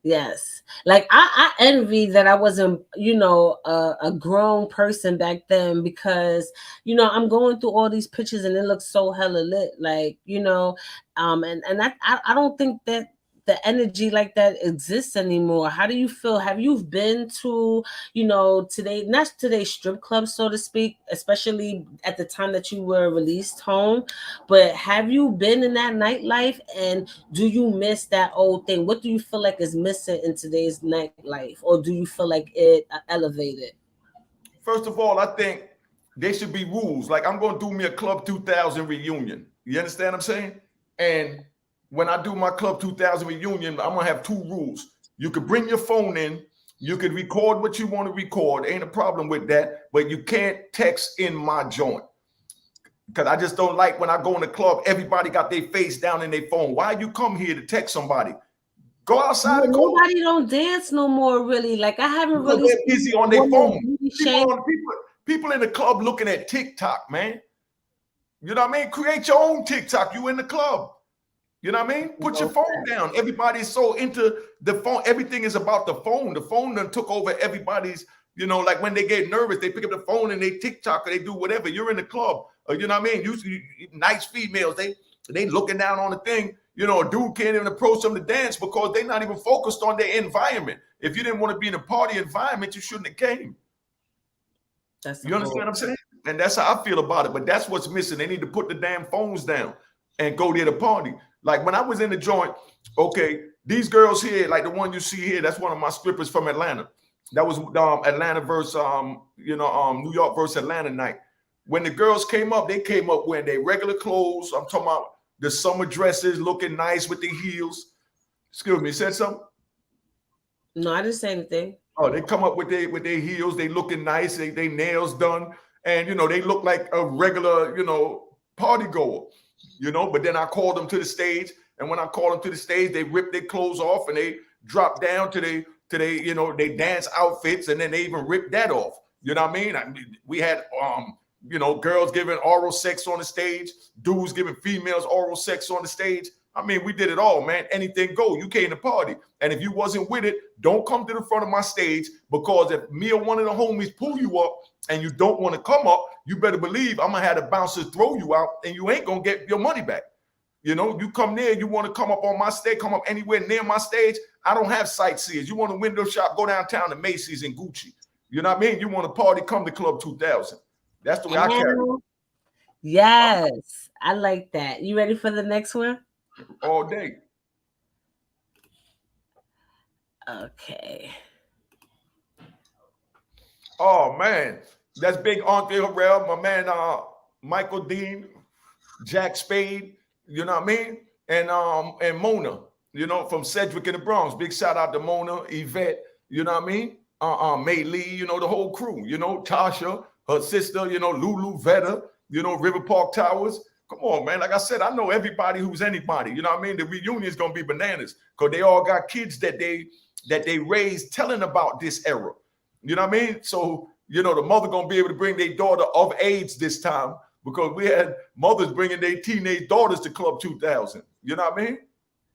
Yes. Like I envy that I wasn't, a grown person back then, because, I'm going through all these pictures and it looks so hella lit. Like, and I don't think that the energy like that exists anymore. How do you feel? Have you been to, today, not today strip club, so to speak, especially at the time that you were released home, but have you been in that nightlife, and do you miss that old thing? What do you feel like is missing in today's nightlife, or do you feel like it elevated? First of all, I think there should be rules. Like I'm going to do me a Club 2000 reunion. You understand what I'm saying? And when I do my Club 2000 reunion, I'm going to have two rules. You could bring your phone in. You could record what you want to record. Ain't a problem with that. But you can't text in my joint. Because I just don't like when I go in the club, everybody got their face down in their phone. Why you come here to text somebody? Go outside and call. Nobody don't dance no more, really. Like I haven't Because really they're seen busy on a their woman phone. really People shake. on people in the club looking at TikTok, man. You know what I mean? Create your own TikTok. You in the club. You know what I mean? Put your phone down. Everybody's so into the phone. Everything is about the phone. The phone done took over everybody's, like when they get nervous, they pick up the phone and they TikTok or they do whatever. You're in the club. You know what I mean? You nice females, they looking down on the thing. A dude can't even approach them to dance because they're not even focused on their environment. If you didn't want to be in a party environment, you shouldn't have came. That's a You whole. understand what I'm saying? And that's how I feel about it. But that's what's missing. They need to put the damn phones down and go there to party. Like when I was in the joint, okay, these girls here, like the one you see here, that's one of my strippers from Atlanta. That was Atlanta versus New York versus Atlanta night. When the girls came up, they came up wearing their regular clothes. I'm talking about the summer dresses, looking nice with the heels. Excuse me, you said something? No, I didn't say anything. Oh, they come up with their heels, they looking nice, they nails done, and they look like a regular, party goer, but then I called them to the stage, and when I called them to the stage, they ripped their clothes off and they dropped down to they dance outfits, and then they even ripped that off. You know what I mean? We had girls giving oral sex on the stage, dudes giving females oral sex on the stage. I mean, we did it all, man. Anything go. You came to party. And if you wasn't with it, don't come to the front of my stage, because if me or one of the homies pull you up and you don't want to come up, you better believe I'm going to have the bouncers throw you out and you ain't going to get your money back. You come there, you want to come up on my stage, come up anywhere near my stage. I don't have sightseers. You want to window shop, go downtown to Macy's and Gucci. You know what I mean? You want to party, come to Club 2000. That's the way I carry it. Yes, I like that. You ready for the next one? All day. Okay. Oh man, that's big Andre Harrell, my man Michael Dean, Jack Spade, you know what I mean? And Mona, from Sedgwick in the Bronx. Big shout out to Mona, Yvette, you know what I mean? May Lee, the whole crew, Tasha, her sister, Lulu Vetta, River Park Towers. Come on, man. Like I said, I know everybody who's anybody. You know what I mean? The reunion is gonna be bananas because they all got kids that they raised telling about this era. You know what I mean? So, the mother gonna be able to bring their daughter of age this time, because we had mothers bringing their teenage daughters to Club 2000. You know what I mean?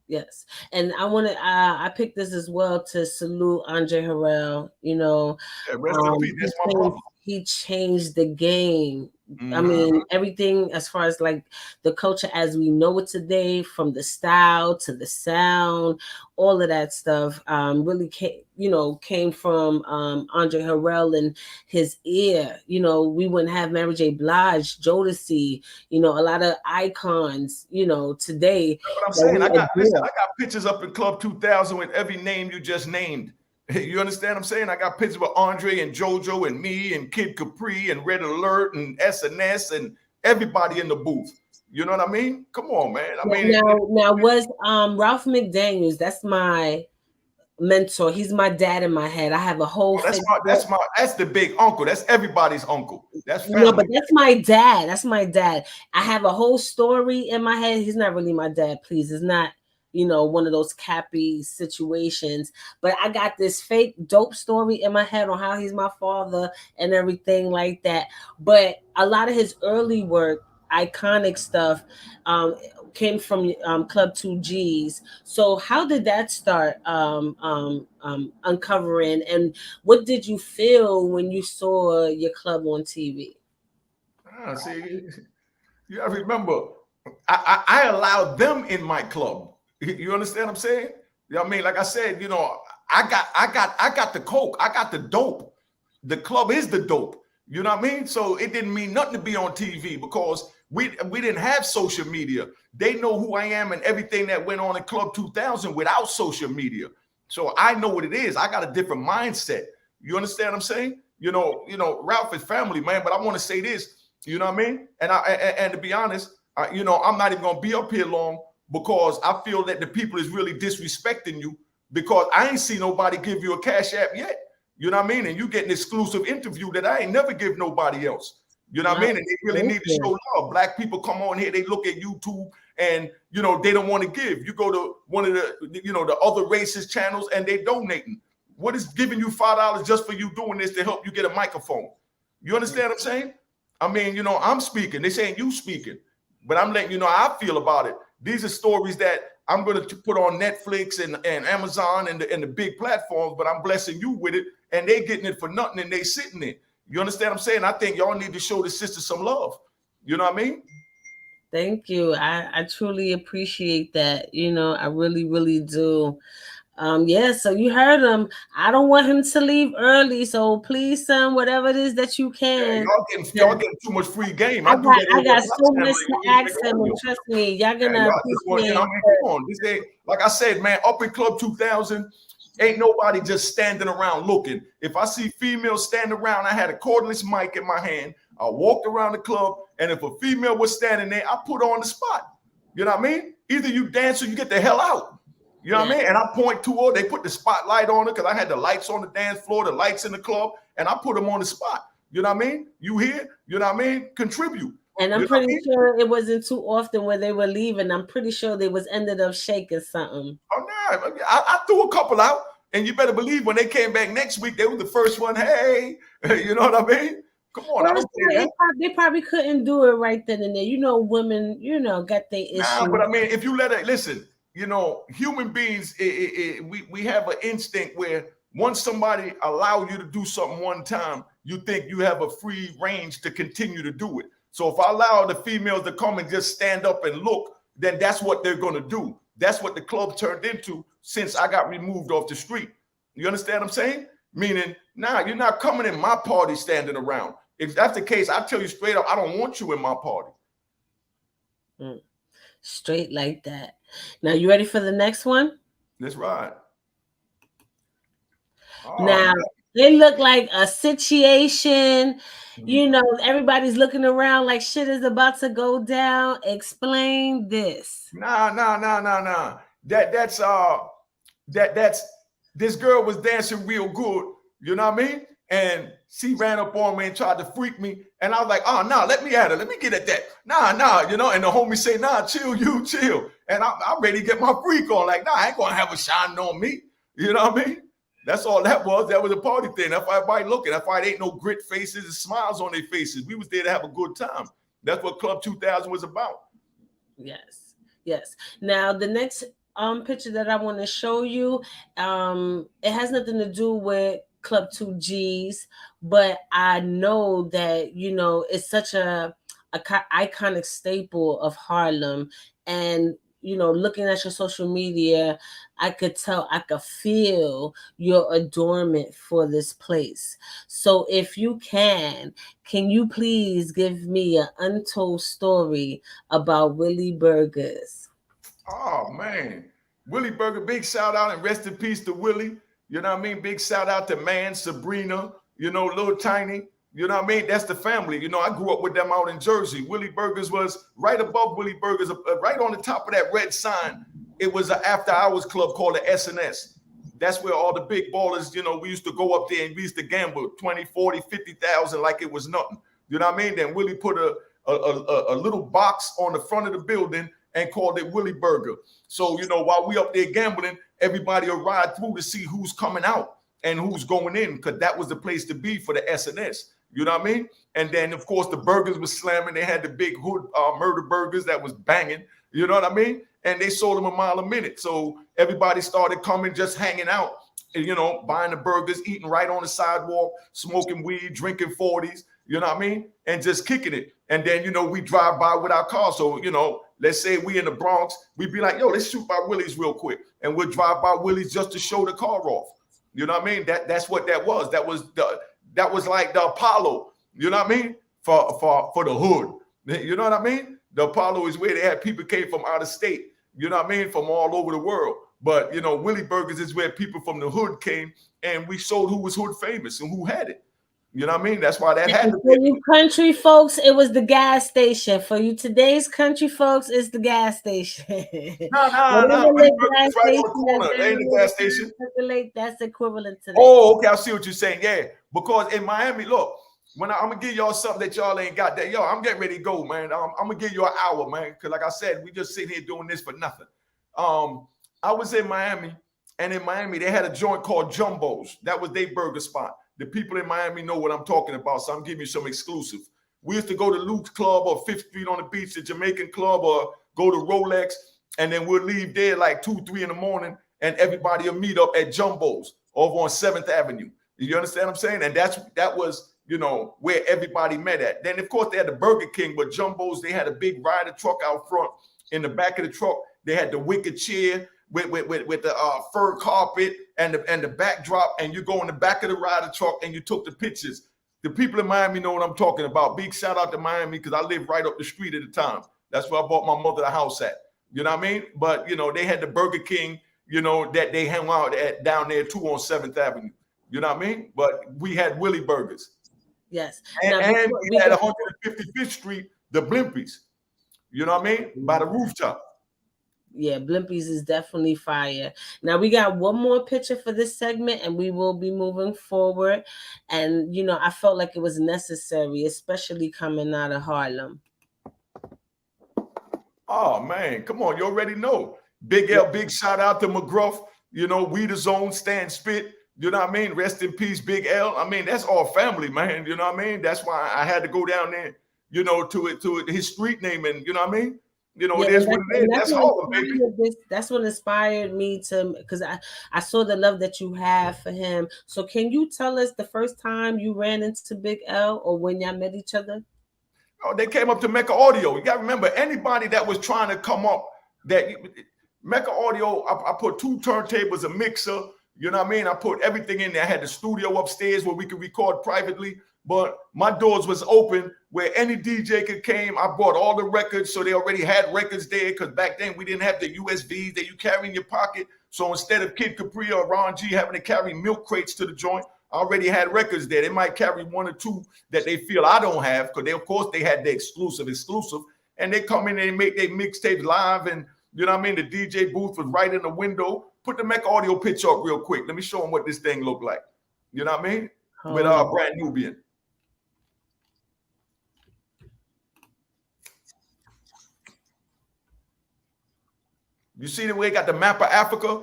Yes, and I picked this as well to salute Andre Harrell. Yeah, rest in peace. He That's my brother. changed the game. I Hmm. mean, everything as far as like the culture as we know it today, from the style to the sound, all of that stuff, really came from Andre Harrell and his ear. We wouldn't have Mary J. Blige, Jodeci, a lot of icons, today That's what I'm that saying. we I adore. got pictures up in Club 2000 with every name you just named. You understand what I'm saying? I got pictures with Andre and JoJo and me and Kid Capri and Red Alert and SNS and everybody in the booth. You know what I mean? Come on, man. I Yeah, mean, now was Ralph McDaniels, that's my mentor. He's my dad in my head. I have a whole Facebook. that's the big uncle. That's everybody's uncle. That's No, but family. that's my dad. That's my dad. I have a whole story in my head. He's not really my dad, please. It's not, one of those cappy situations. But I got this fake dope story in my head on how he's my father and everything like that. But a lot of his early work, iconic stuff, um, came from Club 2Gs. So how did that start uncovering, and what did you feel when you saw your club on TV? See, you gotta remember, I allowed them in my club. You understand what I'm saying? You know what I mean? Like I said, I got the coke, I got the dope. The club is the dope. You know what I mean? So it didn't mean nothing to be on TV because we didn't have social media. They know who I am and everything that went on in Club 2000 without social media. So I know what it is. I got a different mindset. You understand what I'm saying? Ralph is family, man. But I want to say this. You know what I mean? And to be honest, I'm not even gonna be up here long because I feel that the people is really disrespecting you because I ain't seen nobody give you a cash app yet. You know what I mean? And you get an exclusive interview that I ain't never give nobody else. You know what I Wow, mean? And they really thank need to you. show love. Black people come on here, they look at YouTube and they don't want to give. You go to one of the other racist channels and they donating. What is giving you $5 just for you doing this to help you get a microphone? You understand what I'm saying? I mean, I'm speaking. They saying you speaking, but I'm letting you know how I feel about it. These are stories that I'm going to put on Netflix and Amazon and the big platforms, but I'm blessing you with it, and they getting it for nothing, and they sitting there. You understand what I'm saying? I think y'all need to show the sister some love. You know what I mean? Thank you. I truly appreciate that. I really, really do. Yeah, so you heard him. I don't want him to leave early. So please, son, whatever it is that you Yeah, can. y'all getting too much free game. I I do got that I over got at my so channel much to like ask him, and earlier. trust me, y'all Yeah, gonna y'all just want, appreciate. come on. This ain't, like I said, man, up in Club 2000, ain't nobody just standing around looking. If I see females standing around, I had a cordless mic in my hand. I walked around the club, and if a female was standing there, I put her on the spot. You know what I mean? Either you dance or you get the hell out. You know what Yeah. I mean? And I point to her, they put the spotlight on her because I had the lights on the dance floor, the lights in the club, and I put them on the spot. You know what I mean? You here? You know what I mean? Contribute. And You I'm know what I pretty mean? sure it wasn't too often where they were leaving. I'm pretty sure they was ended up shaking something. Oh no, I threw a couple out, and you better believe when they came back next week, they were the first one. Hey, you know what I mean? Come on, I Well, don't play that. they probably couldn't do it right then and there. Women, got their Nah, but issues. I mean, if you let it listen, human beings, we have an instinct where once somebody allow you to do something one time, you think you have a free range to continue to do it. So if I allow the females to come and just stand up and look, then that's what they're going to do. That's what the club turned into since I got removed off the street. You understand what I'm saying? Meaning, nah, you're not coming in my party standing around. If that's the case, I tell you straight up, I don't want you in my party. Mm, straight like that. Now, you ready for the next one? That's right. Oh Now, they look like a situation. man. Everybody's looking around like shit is about to go down. Explain this. Nah. That's this girl was dancing real good, you know what I mean? And she ran up on me and tried to freak me. And I was like, oh no, let me at her. Let me get at that. Nah, and the homie say, nah, chill. And I'm ready to get my freak on. Like, nah, I ain't gonna have a shine on me. You know what I mean? That's all that was. That was a party thing. That's why everybody looking. That's why there ain't no grit faces and smiles on their faces. We was there to have a good time. That's what Club 2000 was about. Yes. Yes. Now, the next picture that I want to show you. It has nothing to do with Club 2Gs, but I know that it's such a iconic staple of Harlem, and looking at your social media, I could tell, I could feel your adornment for this place. So if you can you please give me an untold story about Willie Burgers? Oh man, Willie Burger, big shout out and rest in peace to Willie. You know what I mean? Big shout out to Man, Sabrina, Little Tiny. You know what I mean? That's the family. I grew up with them out in Jersey. Willie Burgers was right above Willie Burgers, right on the top of that red sign. It was an after hours club called the S&S. That's where all the big ballers, we used to go up there and we used to gamble 20, 40, 50,000 like it was nothing. You know what I mean? Then Willie put a little box on the front of the building and called it Willie Burger. So, while we up there gambling, everybody will ride through to see who's coming out and who's going in, because that was the place to be for the S&S. You know what I mean? And then, of course, the burgers was slamming. They had the big hood murder burgers that was banging. You know what I mean? And they sold them a mile a minute. So everybody started coming, just hanging out, and, buying the burgers, eating right on the sidewalk, smoking weed, drinking 40s, you know what I mean? And just kicking it. And then, we drive by with our car. So, let's say we in the Bronx, we'd be like, yo, let's shoot by Willie's real quick. And we'll drive by Willie's just to show the car off. You know what I mean? That's what that was. That was like the Apollo, you know what I mean? For the hood. You know what I mean? The Apollo is where they had people came from out of state, you know what I mean? From all over the world. But, Willie Burgers is where people from the hood came, and we showed who was hood famous and who had it. You know what I mean? That's why that had to be. For you country folks, it was the gas station. For you today's country folks, it's the gas station. No. Right on the corner. They ain't the gas station. That's equivalent to that. Oh, okay. I see what you're saying. Yeah. Because in Miami, look, I'm going to give y'all something that y'all ain't got that. Yo, I'm getting ready to go, man. I'm going to give you an hour, man. Because like I said, we just sitting here doing this for nothing. I was in Miami, and in Miami, they had a joint called Jumbo's. That was their burger spot. The people in Miami know what I'm talking about, so I'm giving you some exclusive. We used to go to Luke's Club or 5th Street on the beach, the Jamaican Club, or go to Rolex, and then we'll leave there like 2, 3 in the morning, and everybody will meet up at Jumbo's over on 7th Avenue. You understand what I'm saying? And that was, where everybody met at. Then, of course, they had the Burger King, but Jumbo's, they had a big rider truck out front. In the back of the truck, they had the wicker chair with the fur carpet and the backdrop, and you go in the back of the rider truck and you took the pictures. The people in Miami know what I'm talking about. Big shout out to Miami, because I lived right up the street at the time. That's where I bought my mother the house at. You know what I mean? But, they had the Burger King, that they hang out at down there too on 7th Avenue. You know what I mean? But we had Willie Burgers. Yes. And we had 155th Street, the Blimpies. You know what I mean? By the rooftop. Yeah, Blimpies is definitely fire. Now we got one more picture for this segment, and we will be moving forward. And I felt like it was necessary, especially coming out of Harlem. Oh man, come on, you already know. Big L, big shout out to McGruff. We the zone, stand spit. You know what I mean? Rest in peace, Big L. I mean, that's all family, man. You know what I mean? That's why I had to go down there, to his street name, and you know what I mean? It is what it is. That's Harlem, baby. That's what inspired me to, because I saw the love that you have for him. So can you tell us the first time you ran into Big L, or when y'all met each other? Oh, they came up to Mecca Audio. You got to remember, anybody that was trying to come up, Mecca Audio, I put 2 turntables, a mixer, you know what I mean? I put everything in there. I had the studio upstairs where we could record privately, but my doors was open where any DJ could came. I brought all the records, so they already had records there, because back then we didn't have the USBs that you carry in your pocket. So instead of Kid Capri or Ron G having to carry milk crates to the joint, I already had records there. They might carry 1 or 2 that they feel I don't have, because of course they had the exclusive, and they come in and they make their mixtapes live, and you know what I mean? The DJ booth was right in the window. Put the Mecca Audio picture up real quick. Let me show them what this thing looked like. You know what I mean? With Brand Nubian. You see the way it got the map of Africa?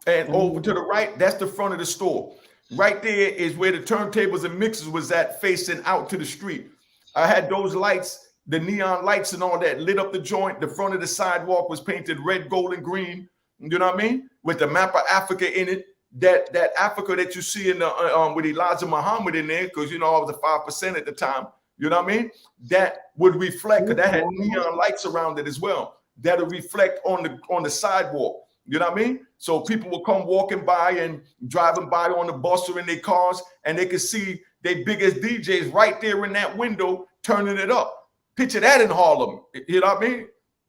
And over to the right, that's the front of the store. Right there is where the turntables and mixers was at, facing out to the street. I had those lights, the neon lights and all that, lit up the joint. The front of the sidewalk was painted red, gold, and green. You know what I mean? With the map of Africa in it, that Africa that you see in the with Elijah Muhammad in there, because you know I was a 5% at the time. You know what I mean? That would reflect, because that had neon lights around it as well. That'll reflect on the sidewalk. You know what I mean? So people will come walking by and driving by on the bus or in their cars, and they can see their biggest DJs right there in that window turning it up. Picture that in Harlem. You know what I mean?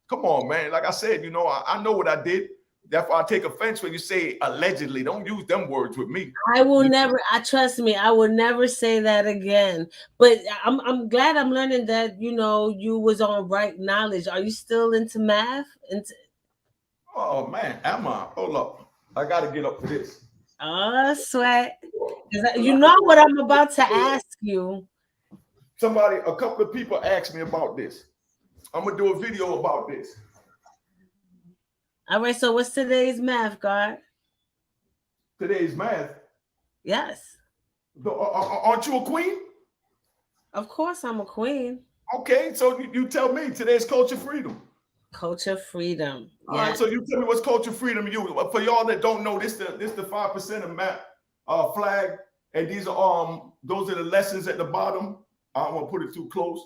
Come on, man. Like I said, you know, I know what I did. That's why I take offense when you say allegedly. Don't use them words with me. I will never. I trust me. I will never say that again. But I'm glad I'm learning that you was on right knowledge. Are you still into math? Oh man, am I? Hold up. I gotta get up for this. Oh, sweat. You know what I'm about to ask you. A couple of people asked me about this. I'm gonna do a video about this. All right. So what's today's math, God? Today's math. Yes. Aren't you a queen? Of course, I'm a queen. Okay, so you tell me today's culture freedom. Culture freedom. All right, so you tell me what's culture freedom. For y'all that don't know, this the 5% of map flag, and these are those are the lessons at the bottom. I don't want to put it too close.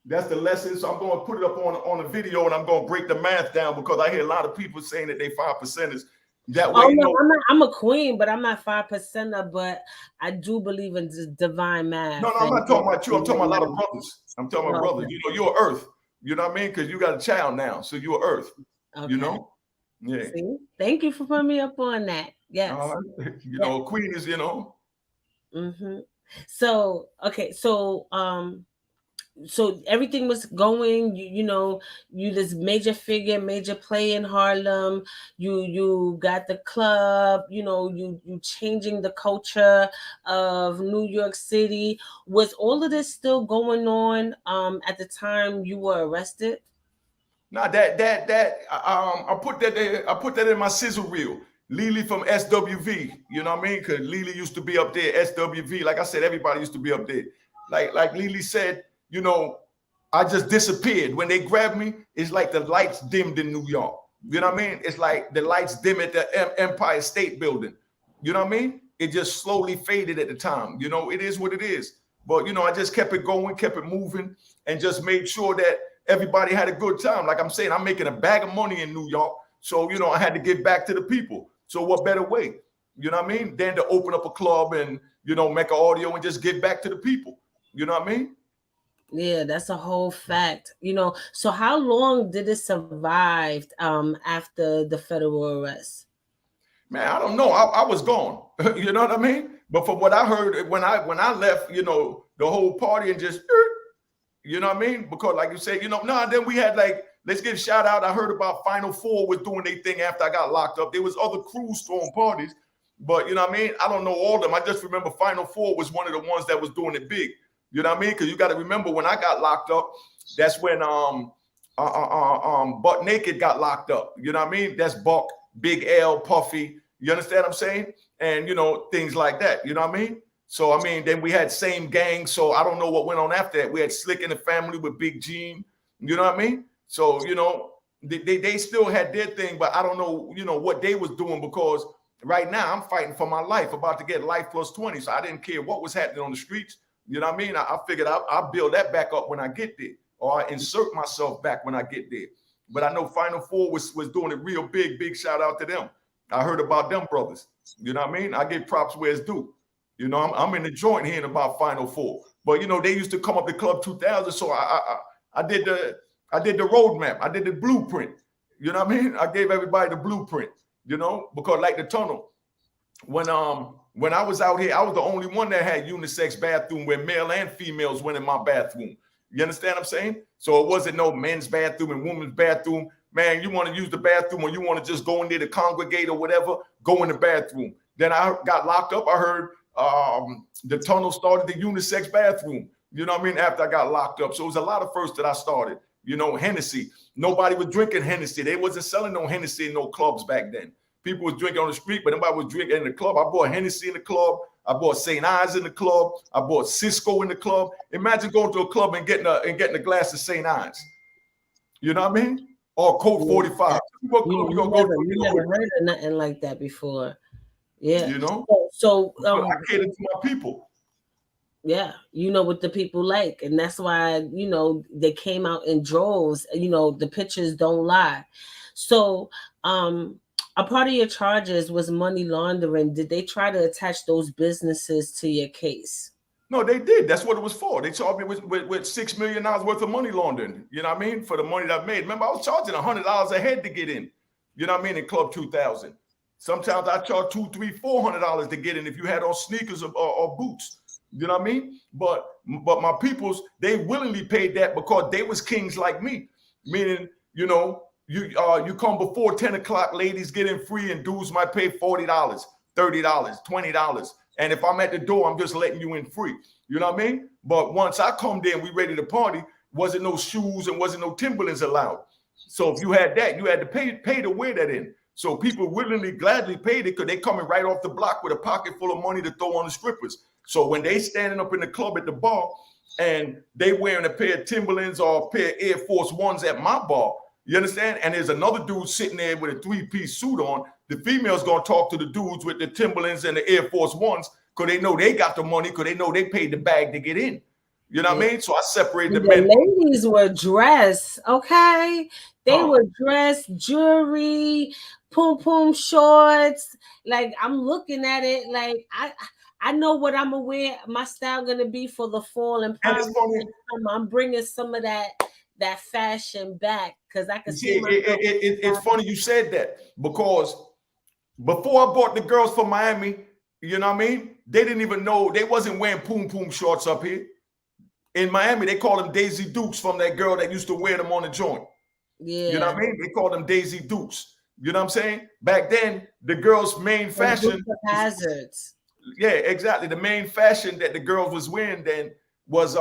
That's the lesson. So I'm going to put it up on a video, and I'm going to break the math down because I hear a lot of people saying that they 5%ers. That way, no, I'm a queen, but I'm not 5%er. But I do believe in divine math. No, I'm not talking about you. I'm talking about a lot of brothers. I'm talking about brothers. You know, you're Earth. You know what I mean? Because you got a child now, so you're Earth. Okay. You know? Yeah. See? Thank you for putting me up on that. Yes. You know, queen is, you know. Mm-hmm. So, okay. So everything was going, you this major figure, major play in Harlem. You got the club, you changing the culture of New York City. Was all of this still going on at the time you were arrested? Now I put that there, I put that in my sizzle reel. Lily from SWV, you know what I mean? Because Lily used to be up there, SWV. Like I said, everybody used to be up there. Like Lily said, you know, I just disappeared. When they grabbed me, it's like the lights dimmed in New York. You know what I mean? It's like the lights dim at the Empire State Building. You know what I mean? It just slowly faded at the time. You know, it is what it is. But, you know, I just kept it going, kept it moving, and just made sure that everybody had a good time. Like I'm saying, I'm making a bag of money in New York. So, you know, I had to give back to the people. So what better way, you know what I mean, than to open up a club and, you know, make an audio and just give back to the people. You know what I mean? Yeah, that's a whole fact. You know, so how long did it survive after the federal arrest? Man, I don't know. I was gone. You know what I mean? But from what I heard, when I left, you know, the whole party and just, you know what I mean? Because like you said, you know, then we had like, let's give a shout out. I heard about Final Four was doing their thing after I got locked up. There was other crews throwing parties, but you know what I mean? I don't know all of them. I just remember Final Four was one of the ones that was doing it big. You know what I mean? Because you got to remember when I got locked up, that's when Butt Naked got locked up. You know what I mean? That's Buck, Big L, Puffy. You understand what I'm saying? And you know, things like that. You know what I mean? So I mean, then we had Same Gang. So I don't know what went on after that. We had Slick in the Family with Big Gene. You know what I mean? So you know, they still had their thing, but I don't know, you know, what they was doing because right now I'm fighting for my life, about to get life plus 20. So I didn't care what was happening on the streets. You know what I mean? I figured I'll build that back up when I get there, or I insert myself back when I get there. But I know Final Four was doing it real big. Big shout out to them. I heard about them brothers. You know what I mean? I give props where it's due. You know, I'm in the joint hearing about Final Four. But you know, they used to come up to Club 2000, so I did the roadmap. I did the blueprint. You know what I mean? I gave everybody the blueprint. You know, because like the tunnel, when I was out here, I was the only one that had unisex bathroom where male and females went in my bathroom. You understand what I'm saying? So it wasn't no men's bathroom and women's bathroom. Man, you want to use the bathroom or you want to just go in there to congregate or whatever, go in the bathroom. Then I got locked up. I heard the tunnel started the unisex bathroom. You know what I mean? After I got locked up. So it was a lot of firsts that I started. You know, Hennessy. Nobody was drinking Hennessy. They wasn't selling no Hennessy in no clubs back then. People was drinking on the street, but nobody was drinking in the club. I bought Hennessy in the club. I bought St. Ives in the club. I bought Cisco in the club. Imagine going to a club and getting a glass of St. Ives. You know what I mean? or Colt Yeah. 45. What You club you you gonna go to? never you You know, never heard of nothing like that before. Yeah. you know? So But I cater to my people. yeah, you know what the people like, and that's why they came out in droves. The pictures don't lie. So, a part of your charges was money laundering. Did they try to attach those businesses to your case? No, they did. That's what it was for. They charged me with $6 million worth of money laundering. You know what I mean? For the money that I made. Remember, I was charging $100 a head to get in. You know what I mean? In Club 2000. Sometimes I charge $200, $300, $400 to get in if you had on sneakers or boots. You know what I mean? But my peoples, they willingly paid that because they was kings like me. Meaning, you come before 10 o'clock, ladies get in free, and dudes might pay $40, $30, $20. And if I'm at the door, I'm just letting you in free. You know what I mean? But once I come there and we ready to party, wasn't no shoes and wasn't no Timberlands allowed. So if you had that, you had to pay to wear that in. So people willingly, gladly paid it because they coming right off the block with a pocket full of money to throw on the strippers. So when they standing up in the club at the bar and they wearing a pair of Timberlands or a pair of Air Force Ones at my bar, you understand? And there's another dude sitting there with a three-piece suit on. The female's gonna talk to the dudes with the Timberlands and the Air Force Ones because they know they got the money, because they know they paid the bag to get in. You know what I mean? So I separated the men. The ladies were dressed, okay? They were dressed, jewelry, pom shorts. Like, I'm looking at it like I know what I'm gonna wear. My style gonna be for the fall, and probably I'm bringing some of that fashion back because I can see it's funny you said that, because before I bought the girls from Miami, you know what I mean? They didn't even know, they wasn't wearing poom shorts up here. In Miami, they call them Daisy Dukes from that girl that used to wear them on the joint. Yeah. You know what I mean? They call them Daisy Dukes. You know what I'm saying? Back then, the girls' main fashion hazards. Yeah, exactly. The main fashion that the girls was wearing then was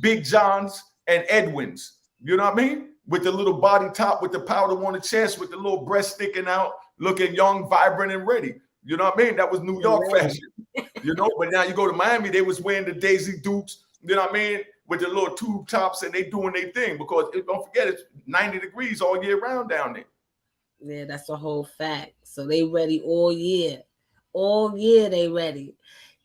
Big Johns and Edwins. You know what I mean? With the little body top, with the powder on the chest, with the little breast sticking out, looking young, vibrant, and ready. You know what I mean? That was New York fashion. But now you go to Miami, they was wearing the Daisy Dukes, you know what I mean? With the little tube tops, and they doing their thing, because don't forget, it's 90 degrees all year round down there. Yeah, that's a whole fact. So they ready all year. All year they ready.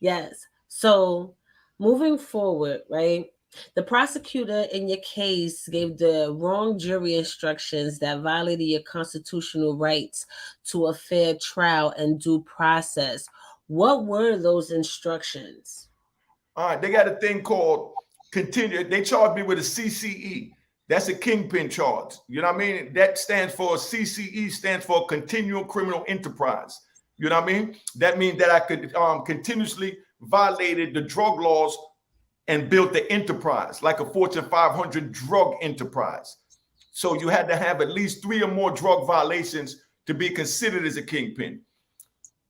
Yes. So moving forward, right? The prosecutor in your case gave the wrong jury instructions that violated your constitutional rights to a fair trial and due process. What were those instructions? All right, they got a thing called continue. They charged me with a CCE. That's a kingpin charge. You know what I mean? That stands for CCE, stands for continual criminal enterprise. You know what I mean? That means that I could continuously violated the drug laws and built the enterprise, like a Fortune 500 drug enterprise. So you had to have at least 3 or more drug violations to be considered as a kingpin.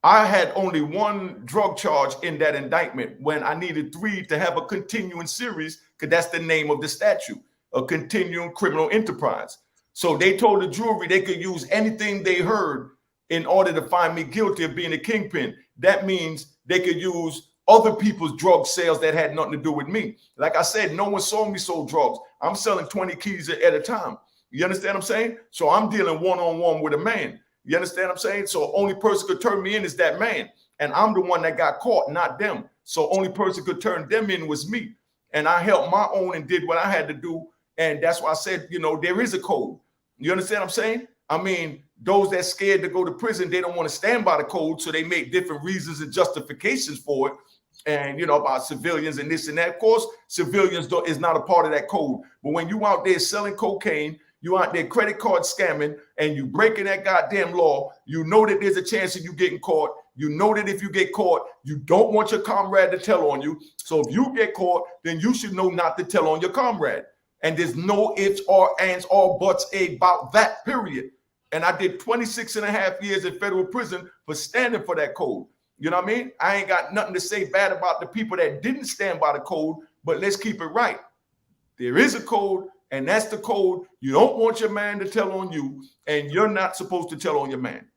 I had only 1 drug charge in that indictment when I needed 3 to have a continuing series, because that's the name of the statute, a continuing criminal enterprise. So they told the jury they could use anything they heard in order to find me guilty of being a kingpin. That means they could use other people's drug sales that had nothing to do with me. Like I said, no one saw me sold drugs. I'm selling 20 keys at a time. You understand what I'm saying? So I'm dealing one-on-one with a man. You understand what I'm saying? So only person could turn me in is that man. And I'm the one that got caught, not them. So only person could turn them in was me. And I helped my own and did what I had to do. And that's why I said, there is a code. You understand what I'm saying? I mean, those that scared to go to prison, they don't want to stand by the code. So they make different reasons and justifications for it. And, about civilians and this and that. Of course, civilians is not a part of that code. But when you out there selling cocaine, you out there credit card scamming, and you breaking that goddamn law, you know that there's a chance of you getting caught. You know that if you get caught, you don't want your comrade to tell on you. So if you get caught, then you should know not to tell on your comrade. And there's no ifs or ands or buts about that, period. And I did 26 and a half years in federal prison for standing for that code. You know what I mean? I ain't got nothing to say bad about the people that didn't stand by the code, but let's keep it right. There is a code, and that's the code. You don't want your man to tell on you, and you're not supposed to tell on your man.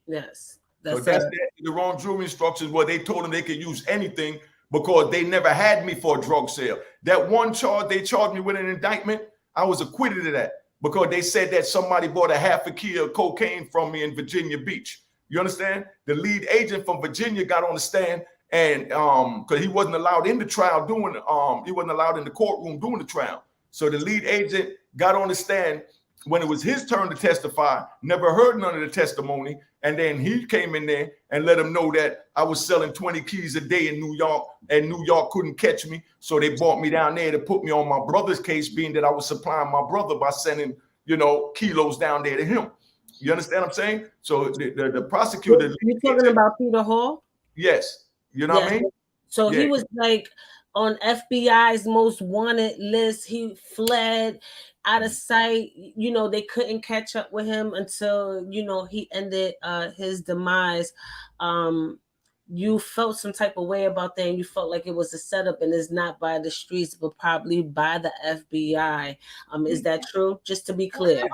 Yes. That's the wrong jury instructions where they told them they could use anything because they never had me for a drug sale. That one charge they charged me with an indictment, I was acquitted of that. because they said that somebody bought a half a kilo of cocaine from me in Virginia Beach. You understand? The lead agent from Virginia got on the stand, and because he wasn't allowed in the trial doing he wasn't allowed in the courtroom doing the trial. So the lead agent got on the stand when it was his turn to testify, never heard none of the testimony, and then he came in there and let him know that I was selling 20 keys a day in New York, and New York couldn't catch me, so they brought me down there to put me on my brother's case, being that I was supplying my brother by sending, kilos down there to him. You understand what I'm saying? So the prosecutor. You're talking about Peter Hall? Yes. You know what I mean? So he was like on FBI's most wanted list. He fled out of sight. They couldn't catch up with him until, he ended his demise. You felt some type of way about that, and you felt like it was a setup, and it's not by the streets, but probably by the FBI. Is that true? Just to be clear.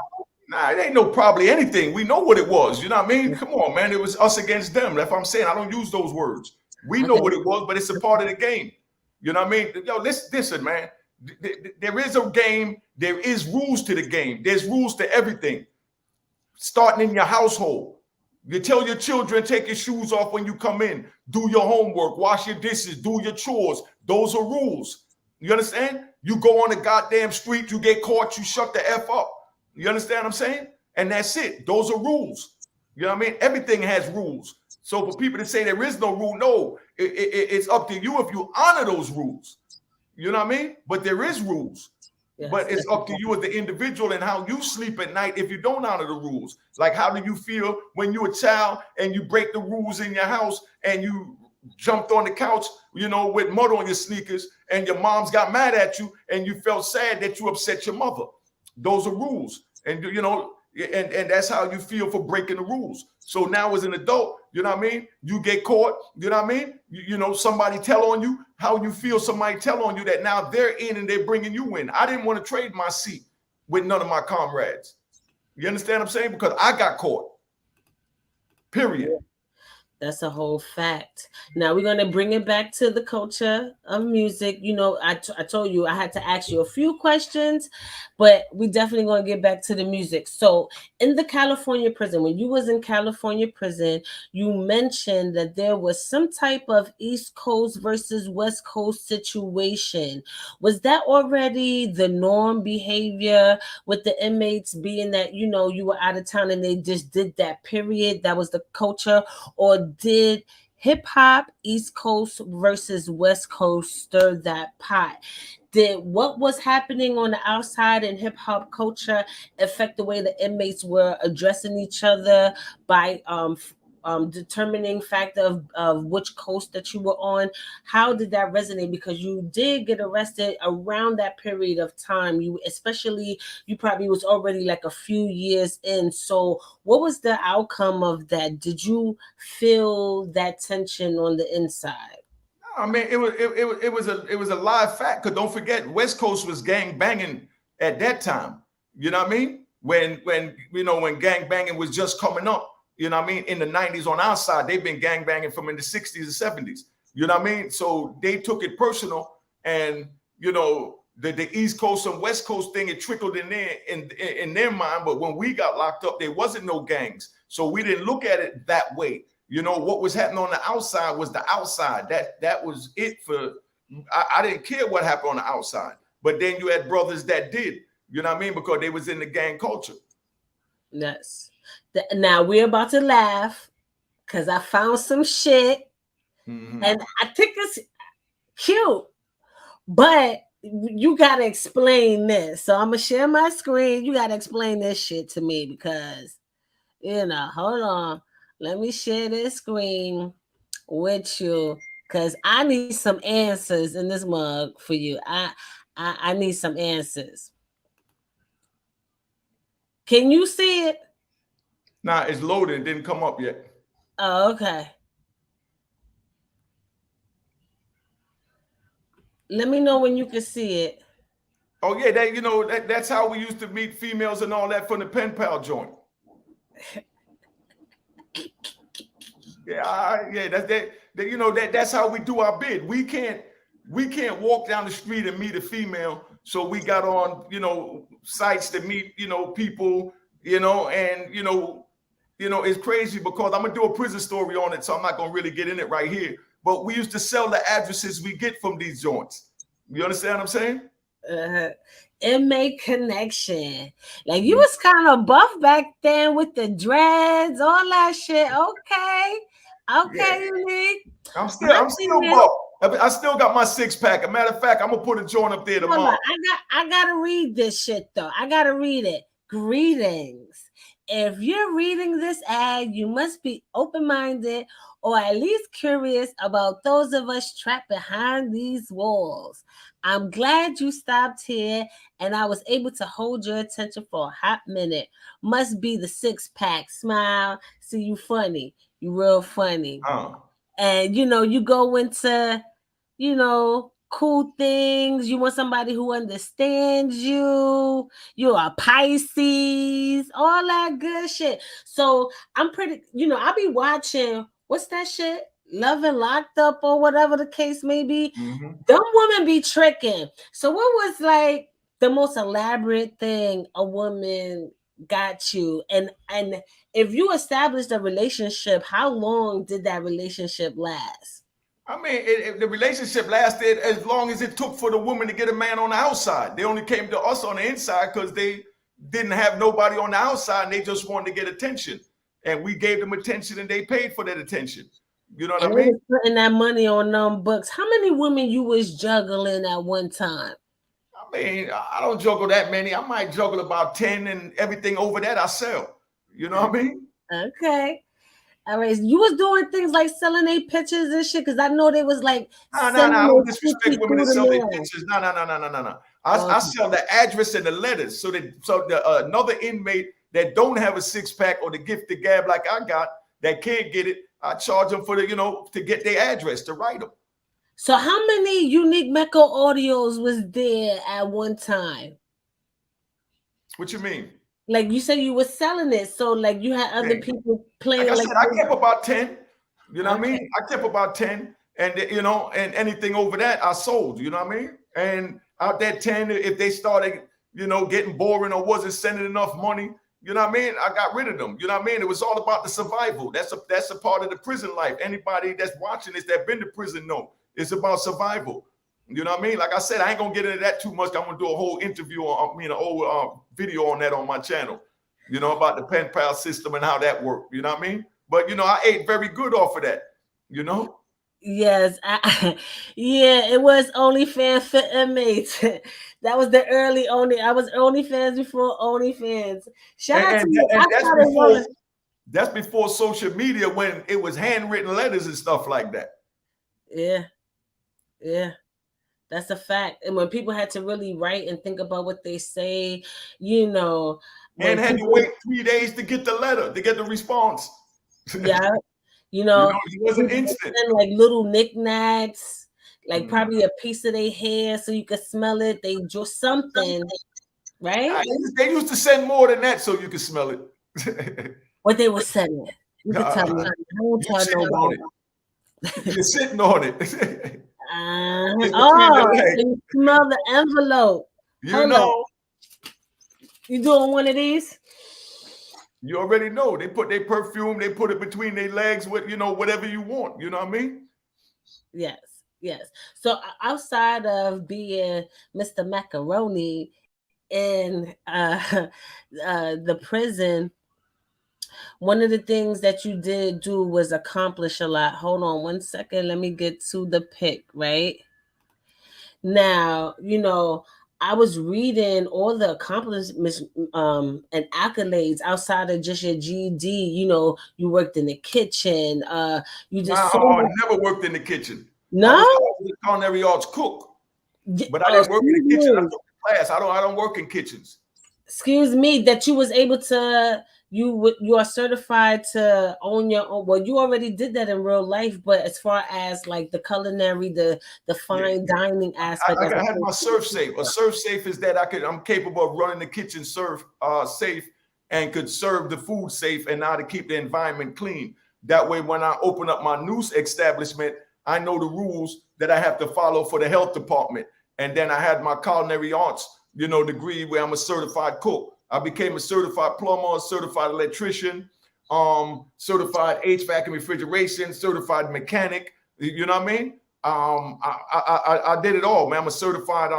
Nah, it ain't no probably anything. We know what it was. You know what I mean? Come on, man. It was us against them. That's what I'm saying. I don't use those words. We know what it was, but it's a part of the game. You know what I mean? Yo, listen, man. There is a game. There is rules to the game. There's rules to everything. Starting in your household. You tell your children, take your shoes off when you come in. Do your homework. Wash your dishes. Do your chores. Those are rules. You understand? You go on the goddamn street. You get caught. You shut the F up. You understand what I'm saying? And that's it. Those are rules. You know what I mean? Everything has rules. So for people to say there is no rule, no, it's up to you if you honor those rules. You know what I mean? But there is rules. Yes. But it's up to you as the individual and how you sleep at night if you don't honor the rules. Like, how do you feel when you're a child and you break the rules in your house and you jumped on the couch, with mud on your sneakers, and your mom's got mad at you and you felt sad that you upset your mother? Those are rules. And, and that's how you feel for breaking the rules. So now as an adult, you know what I mean? You get caught, you know what I mean? Somebody tell on you, how you feel, somebody tell on you that now they're in and they're bringing you in. I didn't want to trade my seat with none of my comrades. You understand what I'm saying? Because I got caught. Period. That's a whole fact. Now we're going to bring it back to the culture of music. I told you I had to ask you a few questions, but we definitely going to get back to the music. So in the California prison, when you was in California prison, you mentioned that there was some type of East Coast versus West Coast situation. Was that already the norm behavior with the inmates, being that, you were out of town and they just did that, period? That was the culture? Or did hip hop East Coast versus West Coast stir that pot? Did what was happening on the outside in hip hop culture affect the way the inmates were addressing each other by determining factor of which coast that you were on? How did that resonate? Because you did get arrested around that period of time. You probably was already like a few years in. So what was the outcome of that? Did you feel that tension on the inside? I mean, it was a live fact. Because don't forget, West Coast was gang banging at that time. You know what I mean? When gang banging was just coming up. You know what I mean? In the 90s on our side, they've been gangbanging from in the 60s and 70s. You know what I mean? So they took it personal, and, the East Coast and West Coast thing, it trickled in there in their mind. But when we got locked up, there wasn't no gangs. So we didn't look at it that way. What was happening on the outside was the outside. That was it for, I didn't care what happened on the outside. But then you had brothers that did, you know what I mean? Because they was in the gang culture. Yes. Now we're about to laugh because I found some shit, and I think it's cute, but you gotta explain this. So I'm gonna share my screen. You gotta explain this shit to me because, hold on. Let me share this screen with you because I need some answers in this mug for you. I need some answers. Can you see it? Nah, it's loaded. It didn't come up yet. Oh, okay. Let me know when you can see it. Oh yeah, that's how we used to meet females and all that from the pen pal joint. That's how we do our bid. We can't walk down the street and meet a female So we got on, sites to meet, people, and it's crazy because I'm gonna do a prison story on it, so I'm not gonna really get in it right here. But we used to sell the addresses we get from these joints. You understand what I'm saying? Uh, inmate connection. Like you Mm. was kind of buff back then with the dreads, all that shit. Okay. Yeah, Okay, unique. My I'm thing still is, buff. I still got my 6-pack. A matter of fact, I'm gonna put a joint up there hold on, tomorrow. I gotta read this shit though. I gotta read it. Greetings. If you're reading this ad, you must be open-minded or at least curious about those of us trapped behind these walls. I'm glad you stopped here and I was able to hold your attention for a hot minute. Must be the 6-pack. Smile. See, you funny. You real funny. Uh, And you go into cool things. You want somebody who understands you. You're a Pisces, all that good shit. So I'm pretty, I'll be watching, what's that shit? Love and Locked Up or whatever the case may be. mm-hmm. Them women be tricking. So what was like the most elaborate thing a woman got you? And if you established a relationship, how long did that relationship last? I mean, the relationship lasted as long as it took for the woman to get a man on the outside. They only came to us on the inside because they didn't have nobody on the outside and they just wanted to get attention. And we gave them attention and they paid for that attention. You know what And I they mean? was putting that money on them books. How many women you was juggling at one time? I mean, I don't juggle that many. I might juggle about 10 and everything over that I sell. You know what I mean? Okay. All right. You was doing things like selling their pictures and shit, because I know they was like No. I sending don't their disrespect cookie women through that the sell their mail. pictures. No. I Okay. sell the address and the letters. So another inmate that don't have a 6-pack or the gift to gab like I got that can't get it, I charge them for to get their address to write them. So how many unique Mecca audios was there at one time? What you mean? Like you said you were selling it. So like you had other Hey, people like playing I like said, I kept about 10. You know what I okay. mean? I kept about 10. And and anything over that I sold, you know what I mean? And out that 10, if they started, getting boring or wasn't sending enough money, you know what I mean? I got rid of them. You know what I mean? It was all about the survival. That's a part of the prison life. Anybody that's watching this that been to prison know it's about survival. You know what I mean? Like I said, I ain't gonna get into that too much. I'm gonna do a whole interview an whole video on that on my channel. About the pen pal system and how that worked. You know what I mean? But I ate very good off of that. Yes, yeah, it was OnlyFans for inmates. That was the early only. I was OnlyFans before OnlyFans. Shout out to And, you. and I that's started before rolling. that's before social media when it was handwritten letters and stuff like that. Yeah, yeah, that's a fact. And when people had to really write and think about what they say, And when had to people, wait 3 days to get the letter, to get the response. yeah, you know, It wasn't people instant. send like little knickknacks, like Mm. probably a piece of their hair so you could smell it. They just something, right? They used to send more than that so you could smell it. What they were sending. You could tell me. I won't You're tell sitting on nobody. it. You're sitting on it. It's between Oh, your so legs. you smell the envelope. You Hold up. know, You doing one of these? you already know. They put their perfume, they put it between their legs with, whatever you want. You know what I mean? Yes, yes. So outside of being Mr. Macaroni in the prison, one of the things that you did do was accomplish a lot. Hold on one second. Let me get to the pic, right? Now, I was reading all the accomplishments and accolades outside of just your GED. You worked in the kitchen. You did so I much. never worked in the kitchen. I No? was a culinary arts cook, but I Oh, didn't work in the excuse kitchen. I me. took the class. I don't work in kitchens. Excuse me, that you was able to you are certified to own your own. Well, you already did that in real life, but as far as like the culinary, the Yeah. fine dining aspect, I had my serve safe. A serve safe is that I'm capable of running the kitchen safe and could serve the food safe and now to keep the environment clean. That way, when I open up my new establishment, I know the rules that I have to follow for the health department. And then I had my culinary arts, degree where I'm a certified cook. I became a certified plumber, a certified electrician, certified HVAC and refrigeration, certified mechanic. You know what I mean? I did it all, man. I'm a certified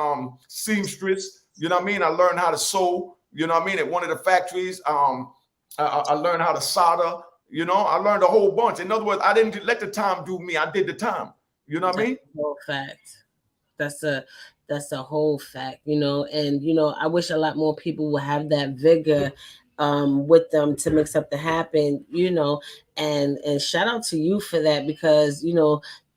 seamstress. You know what I mean? I learned how to sew. You know what I mean? At one of the factories, I learned how to solder. I learned a whole bunch. In other words, I didn't let the time do me. I did the time. You know what I mean? That's a whole fact. That's a whole fact, and I wish a lot more people would have that vigor with them to mix up the happen, and shout out to you for that because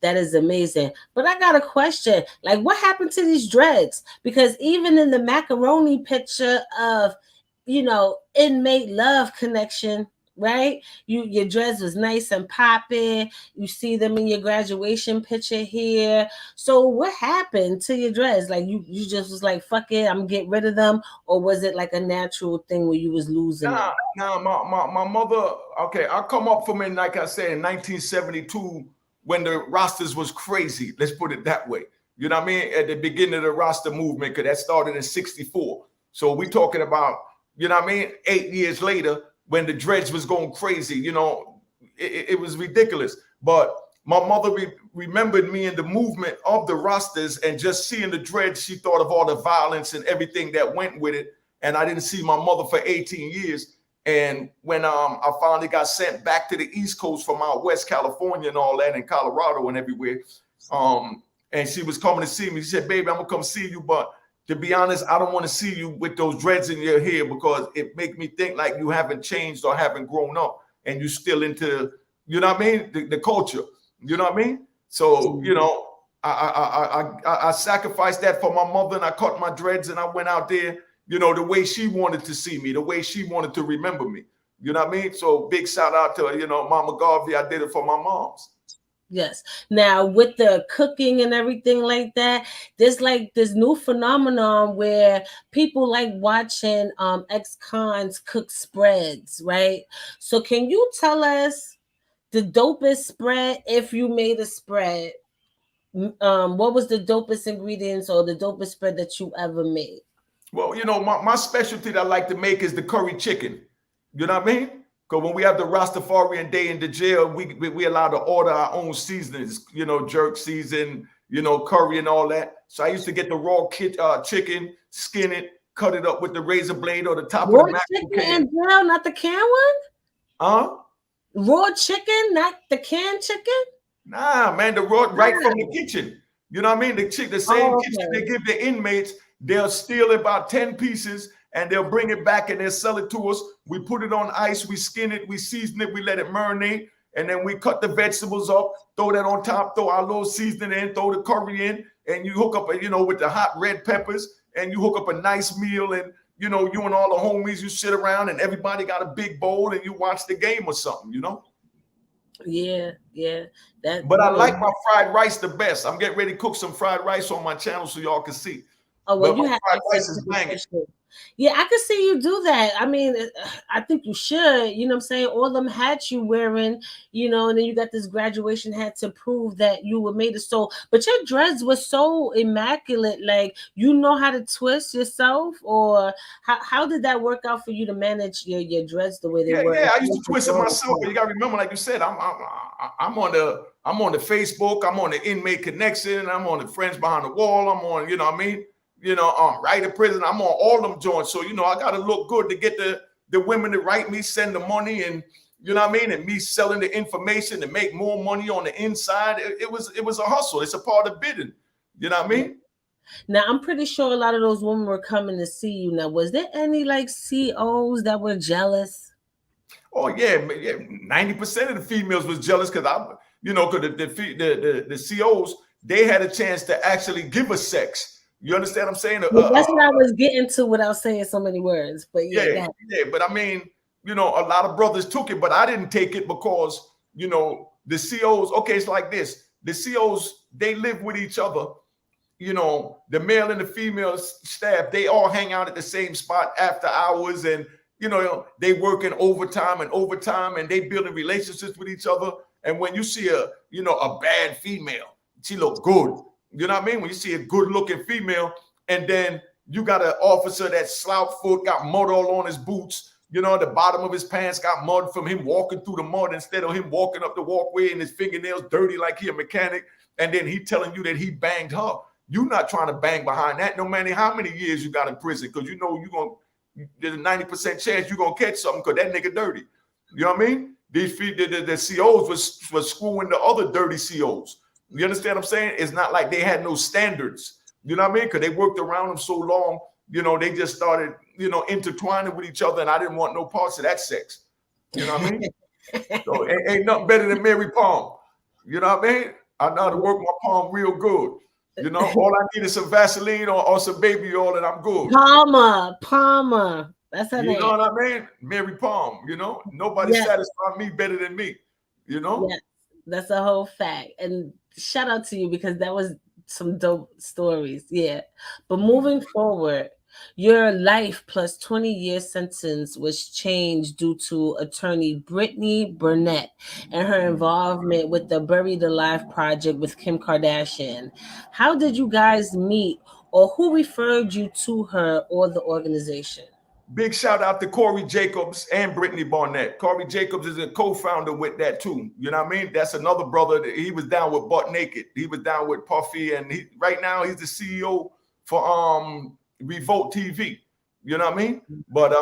that is amazing. But I got a question. Like, what happened to these dreads? Because even in the macaroni picture of, inmate love connection, right? Your dreads was nice and popping. You see them in your graduation picture here. So what happened to your dreads? Like you just was like, fuck it, I'm getting rid of them, or was it like a natural thing where you was losing them? Nah, my mother, okay, I come up from it, like I said, in 1972 when the rosters was crazy. Let's put it that way. You know what I mean? At the beginning of the roster movement, because that started in 64. So we talking about, 8 years later, when the dreads was going crazy, it was ridiculous. But my mother remembered me in the movement of the rosters, and just seeing the dreads, she thought of all the violence and everything that went with it. And I didn't see my mother for 18 years. And when I finally got sent back to the East Coast from out West California and all that, in Colorado and everywhere, and she was coming to see me. She said, baby, I'm going to come see you, but to be honest, I don't want to see you with those dreads in your hair because it make me think like you haven't changed or haven't grown up and you still into, you know what I mean? The culture, you know what I mean? So, I sacrificed that for my mother, and I cut my dreads and I went out there, the way she wanted to see me, the way she wanted to remember me. You know what I mean? So big shout out to, Mama Garvey. I did it for my moms. Yes. Now with the cooking and everything like that, there's like this new phenomenon where people like watching ex-cons cook spreads, right? So can you tell us the dopest spread if you made a spread? What was the dopest ingredients or the dopest spread that you ever made? Well, my specialty that I like to make is the curry chicken. You know what I mean? Because when we have the Rastafarian Day in the jail, we allowed to order our own seasonings, jerk season, curry and all that. So I used to get the raw chicken, skin it, cut it up with the razor blade or the top raw of the chicken can. And brown, not the can one? Huh? Raw chicken, not the canned chicken? Nah, man, the raw right from the kitchen. You know what I mean? The same kitchen they give the inmates, they'll steal about 10 pieces and they'll bring it back and they'll sell it to us. We put it on ice, we skin it, we season it, we let it marinate, and then we cut the vegetables up, throw that on top, throw our little seasoning in, throw the curry in, and you hook up, with the hot red peppers, and you hook up a nice meal, and you and all the homies, you sit around and everybody got a big bowl and you watch the game or something, Yeah. But I like my fried rice the best. I'm getting ready to cook some fried rice on my channel so y'all can see. Oh, well, but you my have fried rice is banging. Yeah, I can see you do that. I mean, I think you should. You know what I'm saying? All them hats you wearing, and then you got this graduation hat to prove that you were made of soul. But your dreads were so immaculate. Like, you know how to twist yourself, or how did that work out for you to manage your dreads the way they were? Yeah, I used to twist it myself. But you got to remember, like you said, I'm on the Facebook. I'm on the Inmate Connection. I'm on the Friends Behind the Wall. I'm on, you know what I mean? Right in prison. I'm on all them joints. So, I got to look good to get the women to write me, send the money, and you know what I mean? And me selling the information to make more money on the inside. It was a hustle. It's a part of bidding. You know what I mean? Now, I'm pretty sure a lot of those women were coming to see you. Now, was there any like COs that were jealous? Oh, yeah. 90% of the females was jealous because the COs, they had a chance to actually give us sex. You understand what I'm saying? That's what I was getting to without saying so many words. But yeah. But I mean, a lot of brothers took it, but I didn't take it because, the COs, okay, it's like this. The COs, they live with each other. The male and the female staff, they all hang out at the same spot after hours, and, they working overtime and they building relationships with each other. And when you see a bad female, she look good. You know what I mean? When you see a good-looking female, and then you got an officer that slouch foot, got mud all on his boots. You know, the bottom of his pants got mud from him walking through the mud instead of him walking up the walkway and his fingernails dirty like he a mechanic. And then he telling you that he banged her. You not trying to bang behind that, no matter how many years you got in prison, because you know there's a 90% chance you're gonna catch something because that nigga dirty. You know what I mean? The COs was screwing the other dirty COs. You understand what I'm saying? It's not like they had no standards. You know what I mean? Because they worked around them so long, you know, they just started, you know, intertwining with each other, and I didn't want no parts of that sex. You know what I mean? So ain't nothing better than Mary Palm. You know what I mean? I know how to work my palm real good. You know, all I need is some Vaseline or some baby oil, and I'm good. Palmer. That's her name. You know what I mean? Mary Palm, you know? Nobody satisfied me better than me, you know? Yes, that's a whole fact. And shout out to you, because that was some dope stories. Yeah. But moving forward, your life plus 20-year sentence was changed due to attorney Brittany Burnett and her involvement with the Buried Alive project with Kim Kardashian. How did you guys meet, or who referred you to her or the organization? Big shout out to Corey Jacobs and Brittany Barnett. Corey Jacobs is a co-founder with that too. You know what I mean? That's another brother. He was down with Butt Naked. He was down with Puffy, and right now he's the CEO for Revolt TV. You know what I mean? But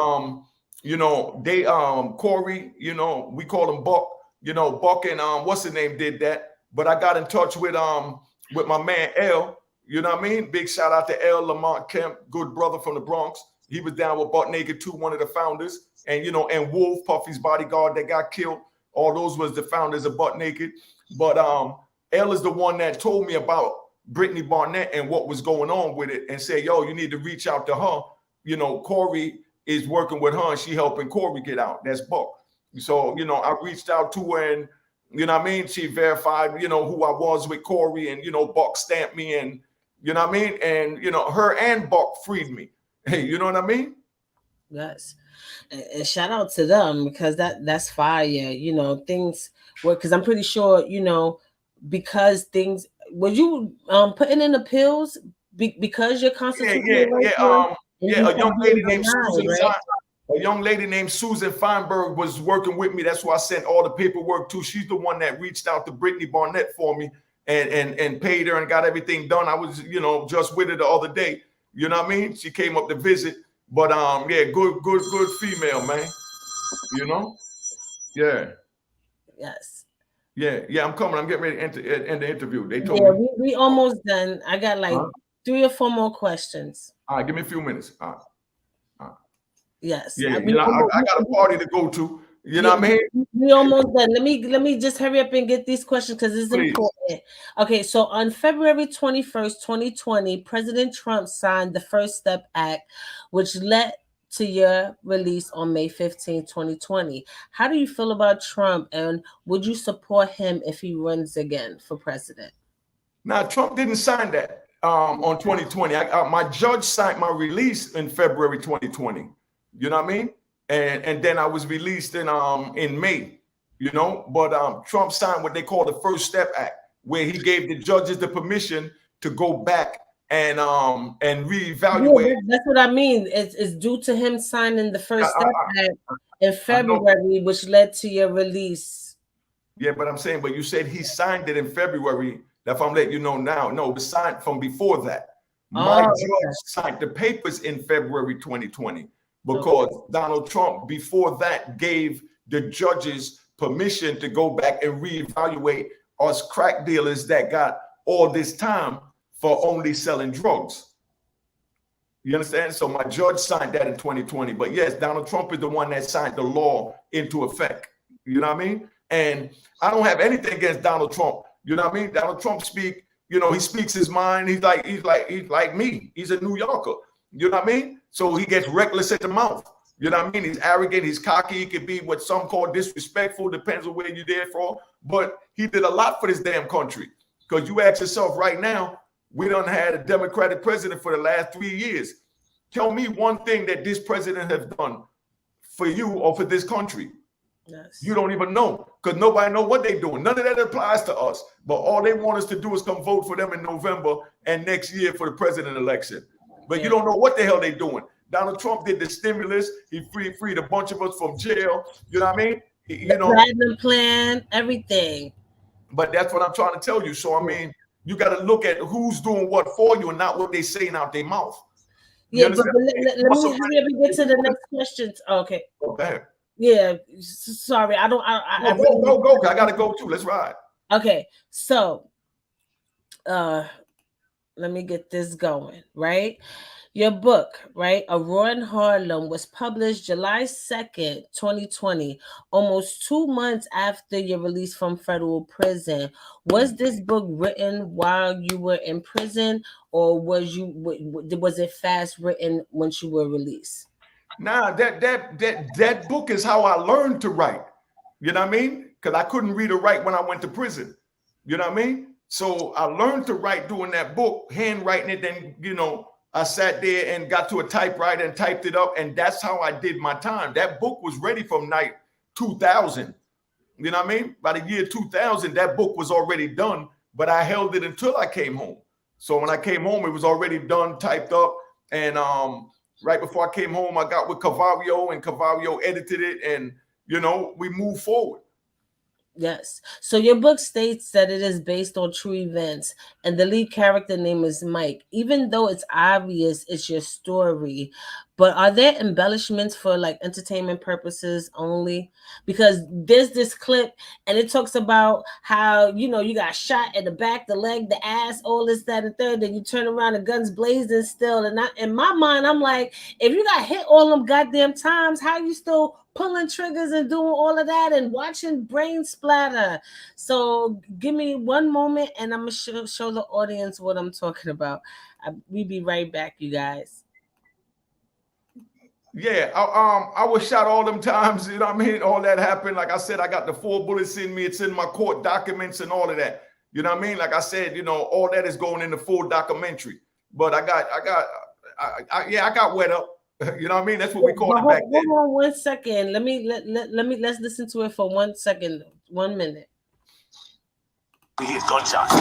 you know, they Corey, you know, we call him Buck. You know, Buck and what's his name did that. But I got in touch with my man L. You know what I mean? Big shout out to L. Lamont Kemp, good brother from the Bronx. He was down with Butt Naked too, one of the founders. And, you know, and Wolf, Puffy's bodyguard that got killed. All those was the founders of Butt Naked. But L is the one that told me about Brittany Barnett and what was going on with it, and said, yo, you need to reach out to her. You know, Corey is working with her and she helping Corey get out. That's Buck. So, you know, I reached out to her, and, you know what I mean? She verified, you know, who I was with Corey, and, you know, Buck stamped me, and, you know what I mean? And, you know, her and Buck freed me. Hey, you know what I mean? Yes. And shout out to them, because that's fire. You know, things were, because I'm pretty sure, you know, because things, were you putting in the pills because you're constitutional? A young lady named Susan, right? A young lady named Susan Feinberg was working with me. That's who I sent all the paperwork to. She's the one that reached out to Brittany Barnett for me and paid her and got everything done. I was, you know, just with her the other day. You know what I mean? She came up to visit, but yeah, good female, man. You know, yeah, yes, yeah. I'm coming. I'm getting ready to end the interview. They told me we almost done. I got like 3 or 4 more questions. All right, give me a few minutes. Yes. Yeah, you know, I got a party to go to. You know what I mean? We almost done. Let me just hurry up and get these questions, because it's important. Okay, so on February 21st, 2020, President Trump signed the First Step Act, which led to your release on May 15, 2020. How do you feel about Trump, and would you support him if he runs again for president? Now, Trump didn't sign that on 2020. My judge signed my release in February 2020. You know what I mean? And then I was released in May, you know, but Trump signed what they call the First Step Act, where he gave the judges the permission to go back and reevaluate. Yeah, that's what I mean. It's due to him signing the First Step Act in February, which led to your release. Yeah, but I'm saying, but you said he signed it in February. If I'm letting you know now, no, it was signed from before that. My judge signed the papers in February 2020. Because Donald Trump, before that, gave the judges permission to go back and reevaluate us crack dealers that got all this time for only selling drugs. You understand? So my judge signed that in 2020. But yes, Donald Trump is the one that signed the law into effect. You know what I mean? And I don't have anything against Donald Trump. You know what I mean? Donald Trump he speaks his mind. He's like me. He's a New Yorker. You know what I mean? So he gets reckless at the mouth. You know what I mean? He's arrogant. He's cocky. He could be what some call disrespectful. Depends on where you're there for. But he did a lot for this damn country. Because you ask yourself right now, we done had a Democratic president for the last 3 years. Tell me one thing that this president has done for you or for this country. You Yes. don't even know because nobody know what they're doing. None of that applies to us. But all they want us to do is come vote for them in November and next year for the president election. But you Yeah. don't know what the hell they're doing. Donald Trump did the stimulus. He freed a bunch of us from jail. You know what I mean? The You know, platinum plan, everything. but that's what I'm trying to tell you. So I Yeah. mean, you got to look at who's doing what for you and not what they're saying out their mouth. You Yeah, but, understand? but If you let want me somebody, get if to you the want next question. Okay. to, okay, Yeah. Sorry, I don't. I no, really. go. I got to go too. Let's ride. Okay. So, uh, let me get this going. Right. Your book, right, Aurora in Harlem, was published July 2nd, 2020, almost 2 months after your release from federal prison. Was this book written while you were in prison, or was it fast written once you were released? Nah, that book is how I learned to write. You know what I mean? Because I couldn't read or write when I went to prison. You know what I mean? So I learned to write doing that book, handwriting it. Then I sat there and got to a typewriter and typed it up, and that's how I did my time. That book was ready from night 2000. You know what I mean? By the year 2000, that book was already done, but I held it until I came home. So when I came home, it was already done, typed up, and right before I came home, I got with Cavario, and Cavario edited it, and we moved forward. Yes. So your book states that it is based on true events and the lead character name is Mike. Even though it's obvious it's your story, but are there embellishments for like entertainment purposes only? Because there's this clip and it talks about how, you got shot in the back, the leg, the ass, all this, that, and third. Then you turn around, the gun's blazing still. And in my mind, I'm like, if you got hit all them goddamn times, how you still pulling triggers and doing all of that and watching brain splatter? So give me one moment and I'm gonna show the audience what I'm talking about. We be right back, you guys. Yeah, I was shot all them times. You know what I mean? All that happened. Like I said, I got the 4 bullets in me. It's in my court documents and all of that. You know what I mean? Like I said, all that is going in the full documentary. But I got wet up. You know what I mean? That's what we called But it back then. hold on 1 second. Let's listen to it for 1 second, 1 minute. We hear gunshots.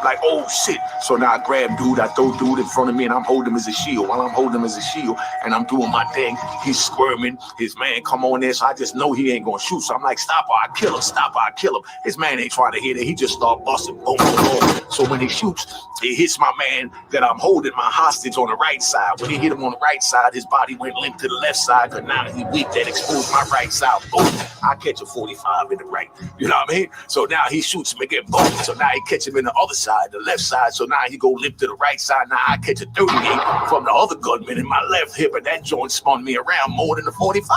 Like, oh shit. So now I grab dude, I throw dude in front of me and I'm holding him as a shield. While I'm holding him as a shield and I'm doing my thing, he's squirming. His man come on there, so I just know he ain't gonna shoot. So I'm like, stop or I kill him, stop or I kill him. His man ain't trying to hit it. He just start busting. Boom, boom, boom. So when he shoots, it hits my man that I'm holding my hostage on the right side. When he hit him on the right side, his body went limp to the left side, because now he weak, that exposed my right side. Boom. I catch a 45 in the right. You know what I mean? So now he shoots me again. Boom. So now he catch him in the other side, the left side. So now he go limp to the right side. Now I catch a 38 from the other gunman in my left hip, and that joint spun me around more than the 45.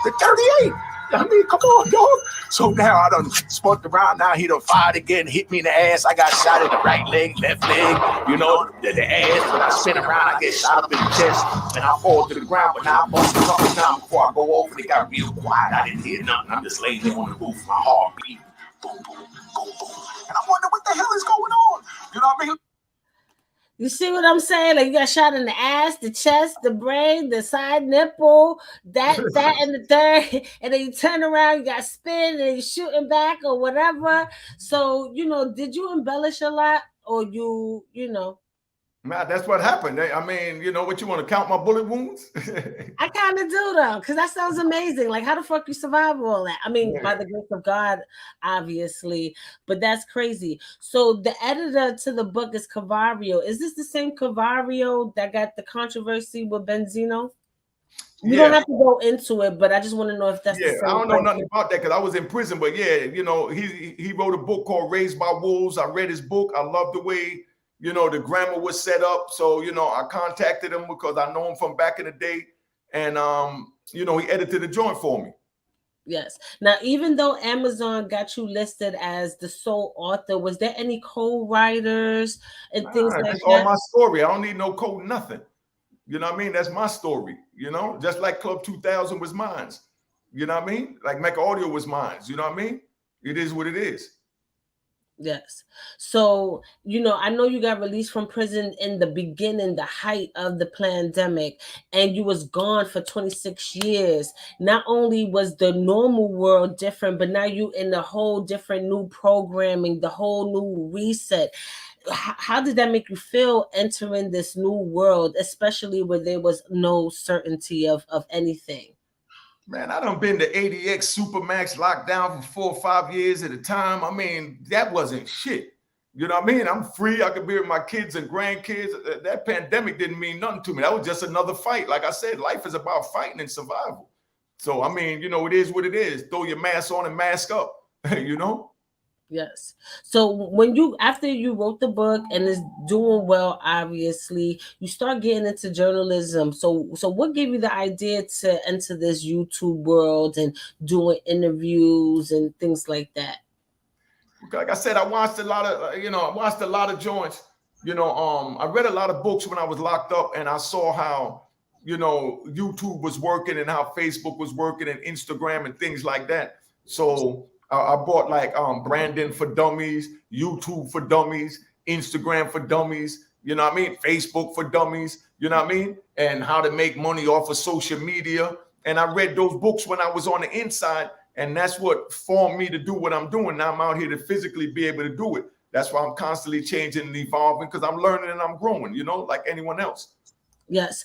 The 38. I mean, come on, dog. So now I done spun around. Now he done fired again, hit me in the ass. I got shot in the right leg, left leg, the ass. When I spin around, I get shot up in the chest, and I fall to the ground. But now I bust a couple times before I go off, and it got real quiet. I didn't hear nothing. I'm just laying there on the roof, my heart beating. Boom, boom, boom, boom. And I wonder what the hell is going on. You know what I mean? You see what I'm saying? Like, you got shot in the ass, the chest, the brain, the side nipple, that, and the third, and then you turn around, you got spin, and you're shooting back or whatever. So, did you embellish a lot, or Man, that's what happened. I mean, what you want to count my bullet wounds? I kind of do though, because that sounds amazing. Like, how the fuck you survive all that? I mean, by the grace of God, obviously, but that's crazy. So the editor to the book is Cavario. Is this the same Cavario that got the controversy with Benzino? You don't have to go into it, but I just want to know if that's the same. I don't know nothing about that because I was in prison. But yeah, he wrote a book called Raised by Wolves. I read his book. I love the way the grammar was set up. So I contacted him because I know him from back in the day, and he edited the joint for me. Yes. Now, even though Amazon got you listed as the sole author, was there any co-writers and things like that's that? all my story. I don't need no code, nothing. You know what I mean? That's my story. Just like Club 2000 was mine. You know what I mean? Like Mecca Audio was mine. You know what I mean? It is what it is. Yes. So, I know you got released from prison in the beginning, the height of the pandemic, and you was gone for 26 years. Not only was the normal world different, but now you in a whole different new programming, the whole new reset. How did that make you feel entering this new world, especially where there was no certainty of anything? Man, I done been to ADX Supermax locked down for 4 or 5 years at a time. I mean, that wasn't shit. You know what I mean? I'm free. I could be with my kids and grandkids. That pandemic didn't mean nothing to me. That was just another fight. Like I said, life is about fighting and survival. So, I mean, it is what it is. Throw your mask on and mask up, you know? Yes. So after you wrote the book and it's doing well, obviously, you start getting into journalism. So what gave you the idea to enter this YouTube world and doing interviews and things like that? Like I said, I watched a lot of joints. I read a lot of books when I was locked up, and I saw how, YouTube was working and how Facebook was working and Instagram and things like that. So I bought like Brandon for Dummies, YouTube for Dummies, Instagram for Dummies, you know what I mean? Facebook for Dummies, you know what I mean? And how to make money off of social media. And I read those books when I was on the inside. And that's what formed me to do what I'm doing. Now I'm out here to physically be able to do it. That's why I'm constantly changing and evolving, because I'm learning and I'm growing, like anyone else. Yes.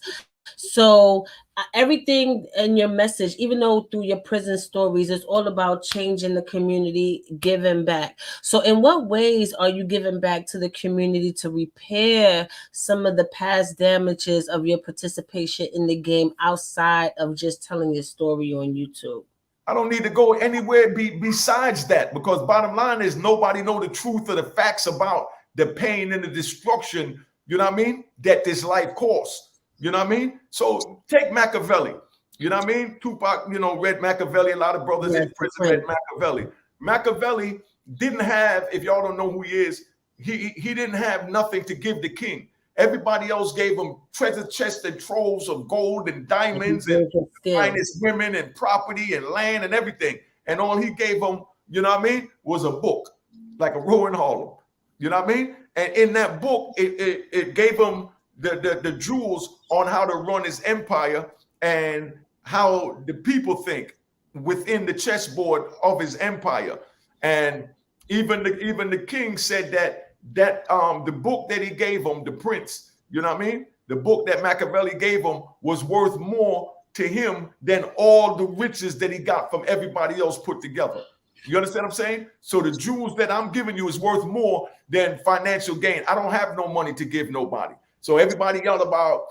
So everything in your message, even though through your prison stories, it's all about changing the community, giving back. So in what ways are you giving back to the community to repair some of the past damages of your participation in the game outside of just telling your story on YouTube? I don't need to go anywhere besides that, because bottom line is nobody know the truth or the facts about the pain and the destruction, you know what I mean, that this life costs. You know what I mean? So take Machiavelli. You know what I mean? Tupac, read Machiavelli. A lot of brothers in prison read Machiavelli. Machiavelli didn't have, if y'all don't know who he is, he didn't have nothing to give the king. Everybody else gave him treasure chests and troves of gold and diamonds and finest women and property and land and everything. And all he gave him, you know what I mean, was a book, like a row in Harlem. You know what I mean? And in that book, it gave him the jewels on how to run his empire and how the people think within the chessboard of his empire. And even the king said that the book that he gave him, the prince, you know what I mean, the book that Machiavelli gave him was worth more to him than all the riches that he got from everybody else put together. You understand what I'm saying? So the jewels that I'm giving you is worth more than financial gain. I don't have no money to give nobody. So everybody yell about,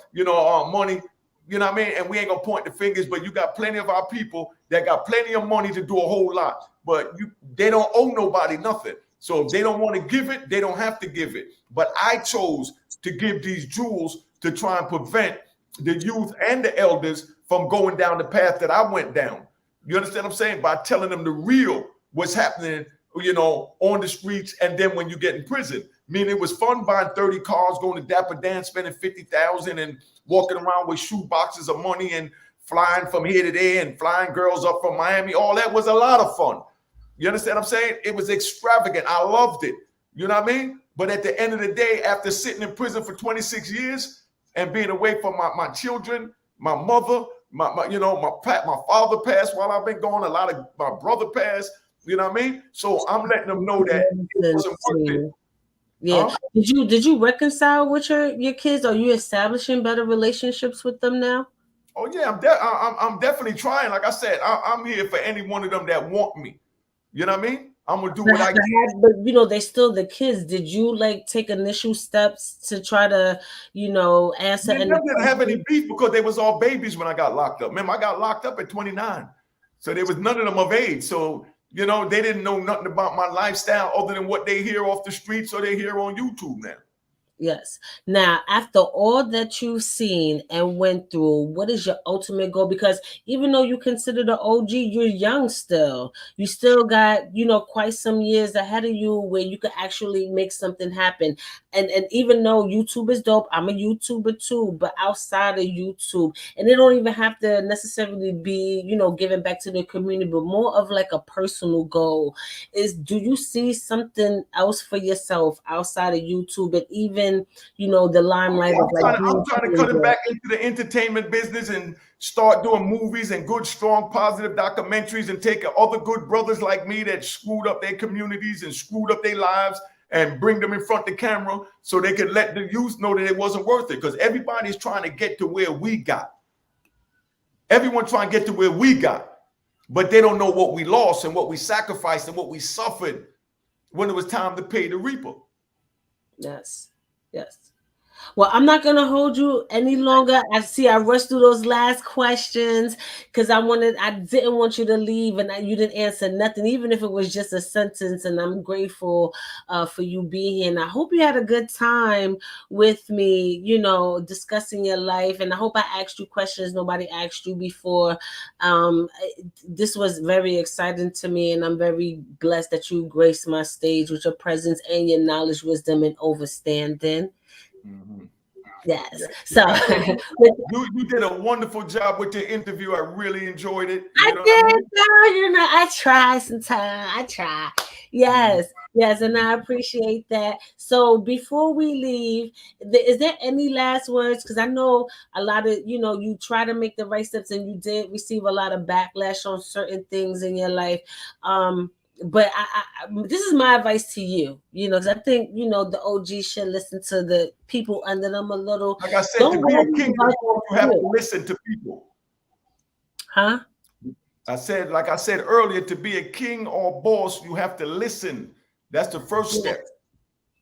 money, you know what I mean? And we ain't gonna point the fingers, but you got plenty of our people that got plenty of money to do a whole lot, but they don't owe nobody nothing. So if they don't want to give it, they don't have to give it. But I chose to give these jewels to try and prevent the youth and the elders from going down the path that I went down. You understand what I'm saying? By telling them the real what's happening, on the streets, and then when you get in prison. I mean, it was fun buying 30 cars, going to Dapper Dan, spending $50,000 and walking around with shoe boxes of money and flying from here to there and flying girls up from Miami. All that was a lot of fun. You understand what I'm saying? It was extravagant. I loved it. You know what I mean? But at the end of the day, after sitting in prison for 26 years and being away from my children, my mother, my father passed while I've been gone. A lot of my brother passed. You know what I mean? So I'm letting them know that it wasn't worth it. Yeah. Huh? Did you reconcile with your kids? Are you establishing better relationships with them now? Oh yeah, I'm definitely trying. Like I said, I'm here for any one of them that want me. You know what I mean? I'm gonna do what I can. But they still the kids. Did you take initial steps to try to answer? They didn't have any beef because they was all babies when I got locked up. Remember, I got locked up at 29, so there was none of them of age. So they didn't know nothing about my lifestyle other than what they hear off the streets or they hear on YouTube now. Yes. Now, after all that you've seen and went through, what is your ultimate goal? Because even though you consider the OG, you're young still. You still got, quite some years ahead of you where you could actually make something happen. and even though YouTube is dope, I'm a YouTuber too, but outside of YouTube, and it don't even have to necessarily be, giving back to the community, but more of like a personal goal is, do you see something else for yourself outside of YouTube and even, the limelight of like I'm trying to cut it back into the entertainment business and start doing movies and good, strong, positive documentaries and take other good brothers like me that screwed up their communities and screwed up their lives and bring them in front of the camera so they could let the youth know that it wasn't worth it. Because everybody's trying to get to where we got. Everyone trying to get to where we got. But they don't know what we lost and what we sacrificed and what we suffered when it was time to pay the reaper. Yes. Well, I'm not going to hold you any longer. I rushed through those last questions because I didn't want you to leave and you didn't answer nothing, even if it was just a sentence. And I'm grateful for you being here. And I hope you had a good time with me, discussing your life. And I hope I asked you questions nobody asked you before. This was very exciting to me. And I'm very blessed that you graced my stage with your presence and your knowledge, wisdom, and understanding. Mm-hmm. Yes. So you did a wonderful job with your interview. I really enjoyed it. I try sometimes. I try. Yes. And I appreciate that. So before we leave, is there any last words? Because I know a lot of, you try to make the right steps and you did receive a lot of backlash on certain things in your life. But this is my advice to you, because I think, the OG should listen to the people under them a little. Like I said, to be a king, you have to listen to people. Huh? Like I said earlier, to be a king or boss, you have to listen. That's the first step.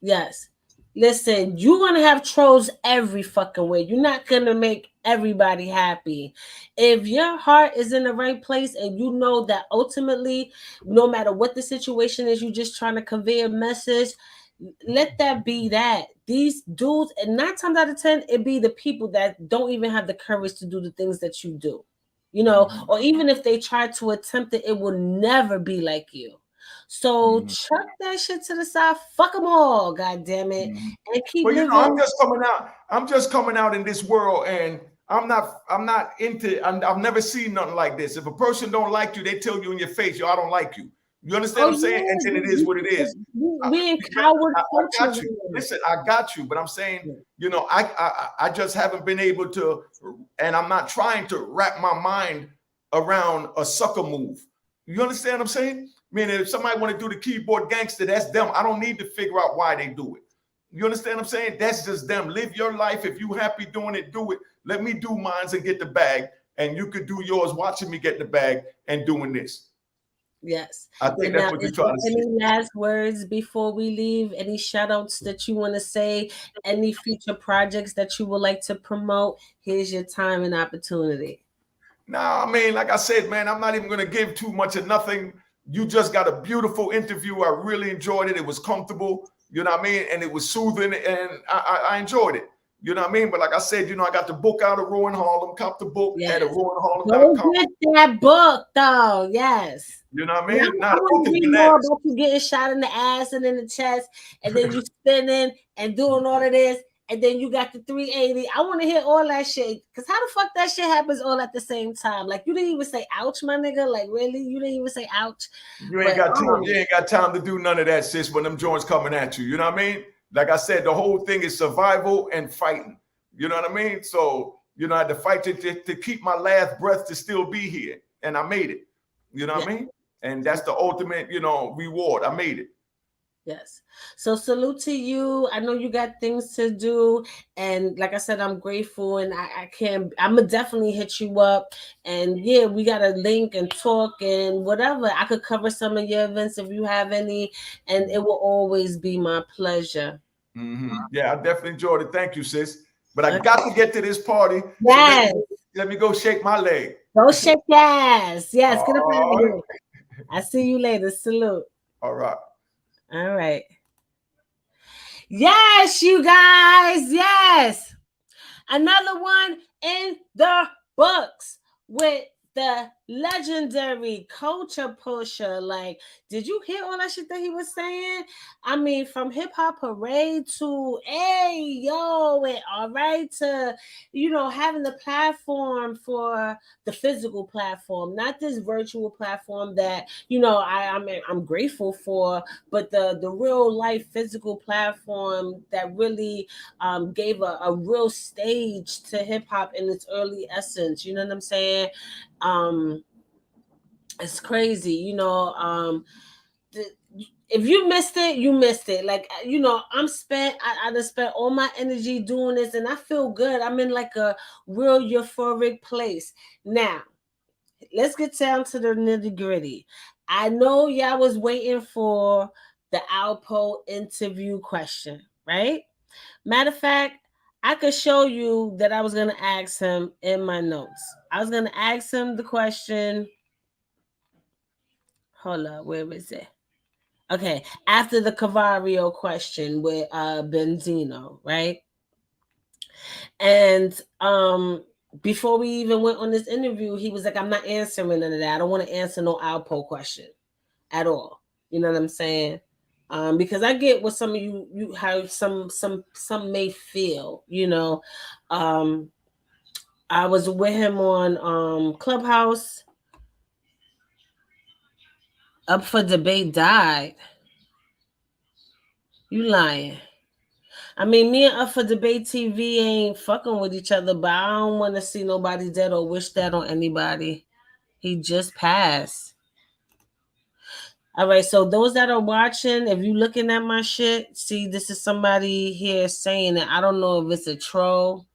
Yes. Listen, you're going to have trolls every fucking way. You're not going to make everybody happy. If your heart is in the right place and you know that ultimately, no matter what the situation is, you're just trying to convey a message, let that be that. These dudes, and 9 times out of 10, it be the people that don't even have the courage to do the things that you do. Or even if they try to attempt it, it will never be like you. So chuck that shit to the side. Fuck them all, God damn it, and keep living. I'm just coming out in this world, and I'm not into. I've never seen nothing like this. If a person don't like you, they tell you in your face, "Yo, I don't like you." You understand what I'm saying? And then it is what it is. We in coward culture. I got you. Listen, I got you, but I'm saying, I just haven't been able to, and I'm not trying to wrap my mind around a sucker move. You understand what I'm saying? Meaning, if somebody want to do the keyboard gangster, that's them. I don't need to figure out why they do it. You understand what I'm saying? That's just them. Live your life. If you happy doing it, do it. Let me do mine and get the bag, and you could do yours watching me get the bag and doing this. Yes. I think that's what you're trying to say. Any last words before we leave? Any shout outs that you want to say? Any future projects that you would like to promote? Here's your time and opportunity. Nah, I mean, like I said, man, I'm not even going to give too much of nothing. You just got a beautiful interview. I really enjoyed it. It was comfortable, you know what I mean? And it was soothing, and I enjoyed it. You know what I mean? But like I said, I got the book out of Raw in Harlem, cop the book at RawInHarlem.com. Go get that book, though. Yes. You know what I mean? Now, I want to read more about you getting shot in the ass and in the chest, and then you spinning and doing all of this, and then you got the 380. I want to hear all that shit. Because how the fuck that shit happens all at the same time? Like, you didn't even say ouch, my nigga. Like, really? You didn't even say ouch? You ain't got time to do none of that, sis, when them joints coming at you. You know what I mean? Like I said, the whole thing is survival and fighting. You know what I mean? So, I had to fight to keep my last breath to still be here. And I made it. You know what I mean? And that's the ultimate, reward. I made it. Yes. So salute to you. I know you got things to do. And like I said, I'm grateful, and I'm gonna definitely hit you up. And yeah, we got to link and talk and whatever. I could cover some of your events if you have any, and it will always be my pleasure. Yeah, I definitely enjoyed it. Thank you, sis. But I got to get to this party. Yes. So let me go shake my leg. Go shake your ass. Yes. Get up out of here. I see you later. Salute. All right. All right. Yes, you guys. Yes. Another one in the books with the legendary culture pusher. Like, did you hear all that shit that he was saying? I mean, from hip hop parade to hey yo and all right to having the platform for the physical platform, not this virtual platform that I'm grateful for, but the real life physical platform that really gave a real stage to hip hop in its early essence. You know what I'm saying? Um, it's crazy, if you missed it, you missed it. Like I'm spent. I just spent all my energy doing this, and I feel good. I'm in like a real euphoric place now. Let's get down to the nitty gritty. I know y'all was waiting for the Alpo interview question, right? Matter of fact, I could show you that I was gonna ask him in my notes. I was gonna ask him the question. Hold up, where is it? Okay, after the Cavario question with Benzino, right? And before we even went on this interview, he was like, I'm not answering none of that. I don't want to answer no Alpo question at all. You know what I'm saying? Because I get what some of you how some may feel, I was with him on Clubhouse. Up for Debate died. You lying. I mean, me and Up for Debate TV ain't fucking with each other, but I don't want to see nobody dead or wish that on anybody. He just passed. All right, so those that are watching, if you looking at my shit, see, this is somebody here saying it. I don't know if it's a troll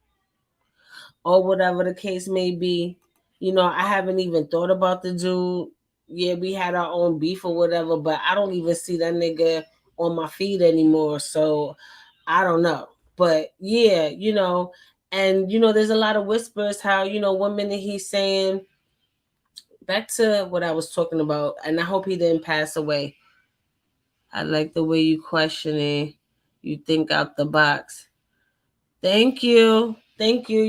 or whatever the case may be. I haven't even thought about the dude. Yeah, we had our own beef or whatever, but I don't even see that nigga on my feed anymore. So I don't know. But yeah, and there's a lot of whispers how, 1 minute he's saying, back to what I was talking about, and I hope he didn't pass away. I like the way you questioning, you think out the box. Thank you. Thank you.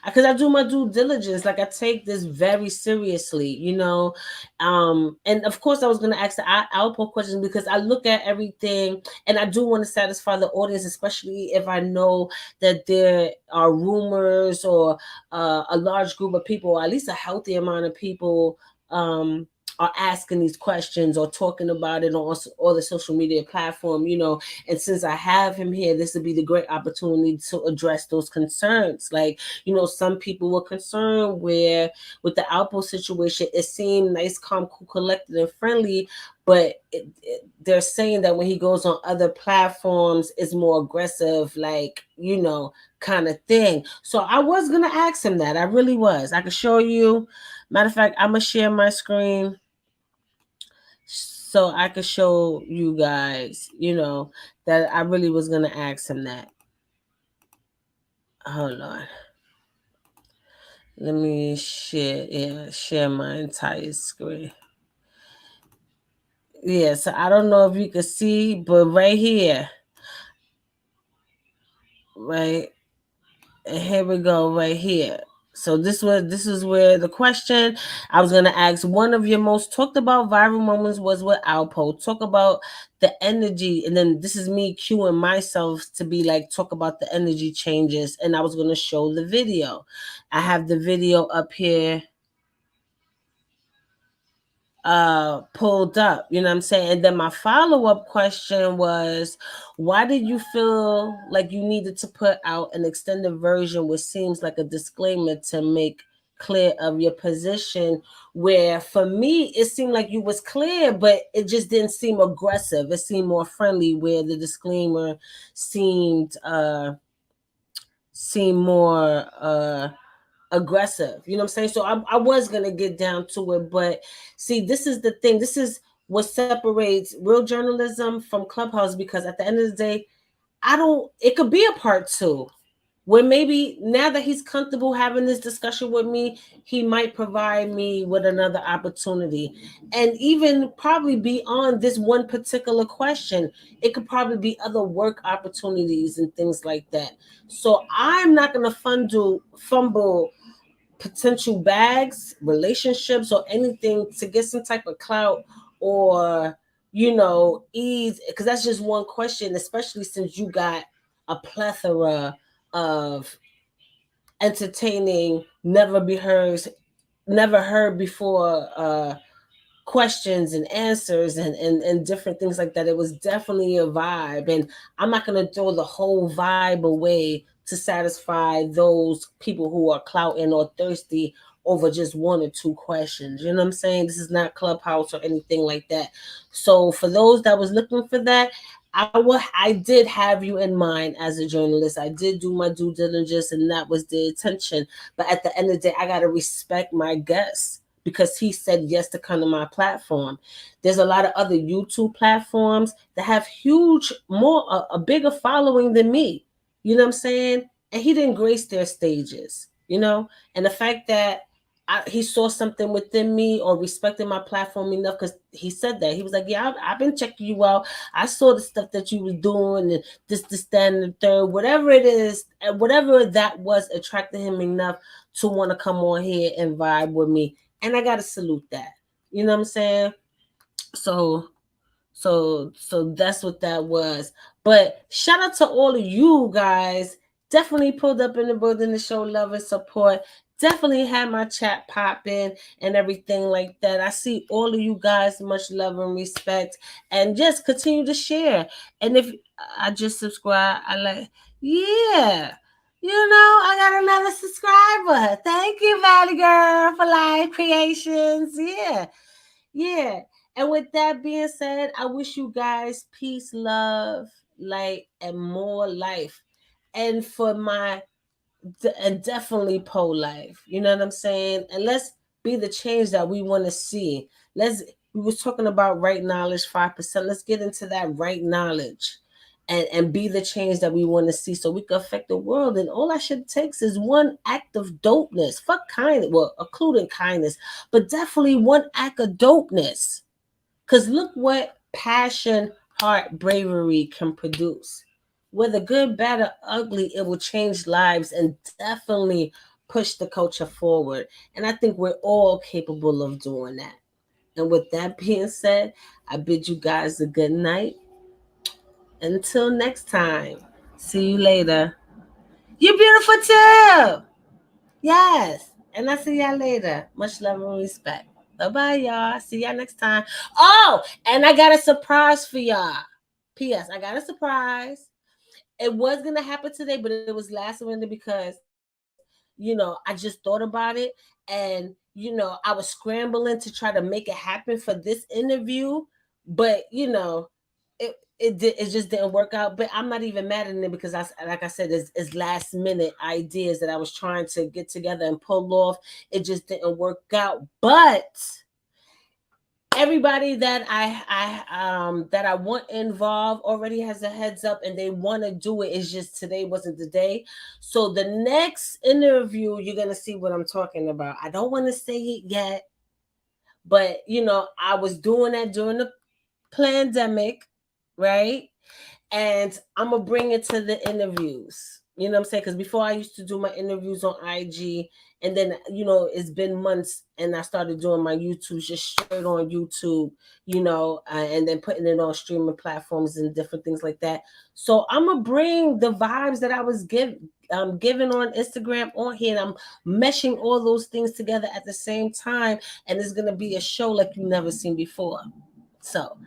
Because I do my due diligence. Like I take this very seriously, and of course I was going to ask the Alpo question because I look at everything and I do want to satisfy the audience, especially if I know that there are rumors or a large group of people, or at least a healthy amount of people, are asking these questions or talking about it on all the social media platform, and since I have him here, this would be the great opportunity to address those concerns. Like, some people were concerned where with the Alpo situation, it seemed nice, calm, cool, collected, and friendly, but they're saying that when he goes on other platforms, it's more aggressive, like, kind of thing. So I was going to ask him that. I really was. I could show you. Matter of fact, I'm going to share my screen so I could show you guys, that I really was going to ask him that. Hold on. Let me share my entire screen. Yeah, so I don't know if you can see, but right here, right, and here we go, right here. So this is where the question I was gonna ask. One of your most talked about viral moments was with Alpo. Talk about the energy, and then this is me cueing myself to be like, talk about the energy changes, and I was gonna show the video. I have the video up here pulled up, you know what I'm saying? And then my follow-up question was, why did you feel like you needed to put out an extended version which seems like a disclaimer to make clear of your position, where for me it seemed like you was clear, but it just didn't seem aggressive. It seemed more friendly, where the disclaimer seemed more aggressive, you know what I'm saying? So I was gonna get down to it, but see, this is the thing. This is what separates real journalism from Clubhouse, because at the end of the day, it could be a part two, where maybe now that he's comfortable having this discussion with me, he might provide me with another opportunity. And even probably beyond this one particular question, it could probably be other work opportunities and things like that. So I'm not gonna fumble potential bags, relationships, or anything to get some type of clout or, ease? Because that's just one question, especially since you got a plethora of entertaining, never heard before questions and answers and different things like that. It was definitely a vibe, and I'm not going to throw the whole vibe away to satisfy those people who are clouting or thirsty over just one or two questions. You know what I'm saying? This is not Clubhouse or anything like that. So for those that was looking for that, I did have you in mind as a journalist. I did do my due diligence, and that was the intention. But at the end of the day, I got to respect my guests because he said yes to come to my platform. There's a lot of other YouTube platforms that have a bigger following than me. You know what I'm saying? And he didn't grace their stages, And the fact that he saw something within me or respected my platform enough, because he said that. He was like, yeah, I've been checking you out. I saw the stuff that you was doing and this, that, and the third. Whatever it is, whatever that was attracted him enough to want to come on here and vibe with me. And I got to salute that. You know what I'm saying? So that's what that was. But shout out to all of you guys. Definitely pulled up in the building to show love and support. Definitely had my chat popping and everything like that. I see all of you guys, much love and respect. And just continue to share. And if I just subscribe, yeah. I got another subscriber. Thank you, Valley Girl, for Live Creations. Yeah. And with that being said, I wish you guys peace, love, light, and more life. And definitely pole life. You know what I'm saying? And let's be the change that we want to see. We was talking about right knowledge, 5%. Let's get into that right knowledge and be the change that we want to see so we can affect the world. And all I should takes is one act of dopeness. Fuck kindness, well, including kindness, but definitely one act of dopeness. Because look what passion, heart, bravery can produce. Whether good, bad, or ugly, it will change lives and definitely push the culture forward. And I think we're all capable of doing that. And with that being said, I bid you guys a good night. Until next time, see you later. You're beautiful too. Yes. And I'll see y'all later. Much love and respect. Bye-bye, y'all. See y'all next time. Oh, and I got a surprise for y'all. P.S. I got a surprise. It was going to happen today, but it was last minute because, I just thought about it. And, I was scrambling to try to make it happen for this interview. But, it just didn't work out. But I'm not even mad at it because like I said, it's last minute ideas that I was trying to get together and pull off. It just didn't work out. But everybody that I want involved already has a heads up and they want to do it. It's just today wasn't the day. So the next interview, you're gonna see what I'm talking about. I don't want to say it yet, but I was doing that during the pandemic, right? And I'm gonna bring it to the interviews. You know what I'm saying? Because before I used to do my interviews on IG, and then it's been months, and I started doing my YouTube just straight on YouTube, and then putting it on streaming platforms and different things like that. So I'm gonna bring the vibes that I was giving on Instagram on here, and I'm meshing all those things together at the same time, and it's gonna be a show like you've never seen before. So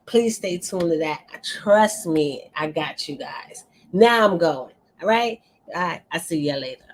please stay tuned to that. Trust me, I got you guys. Now I'm going. All right. I see you later.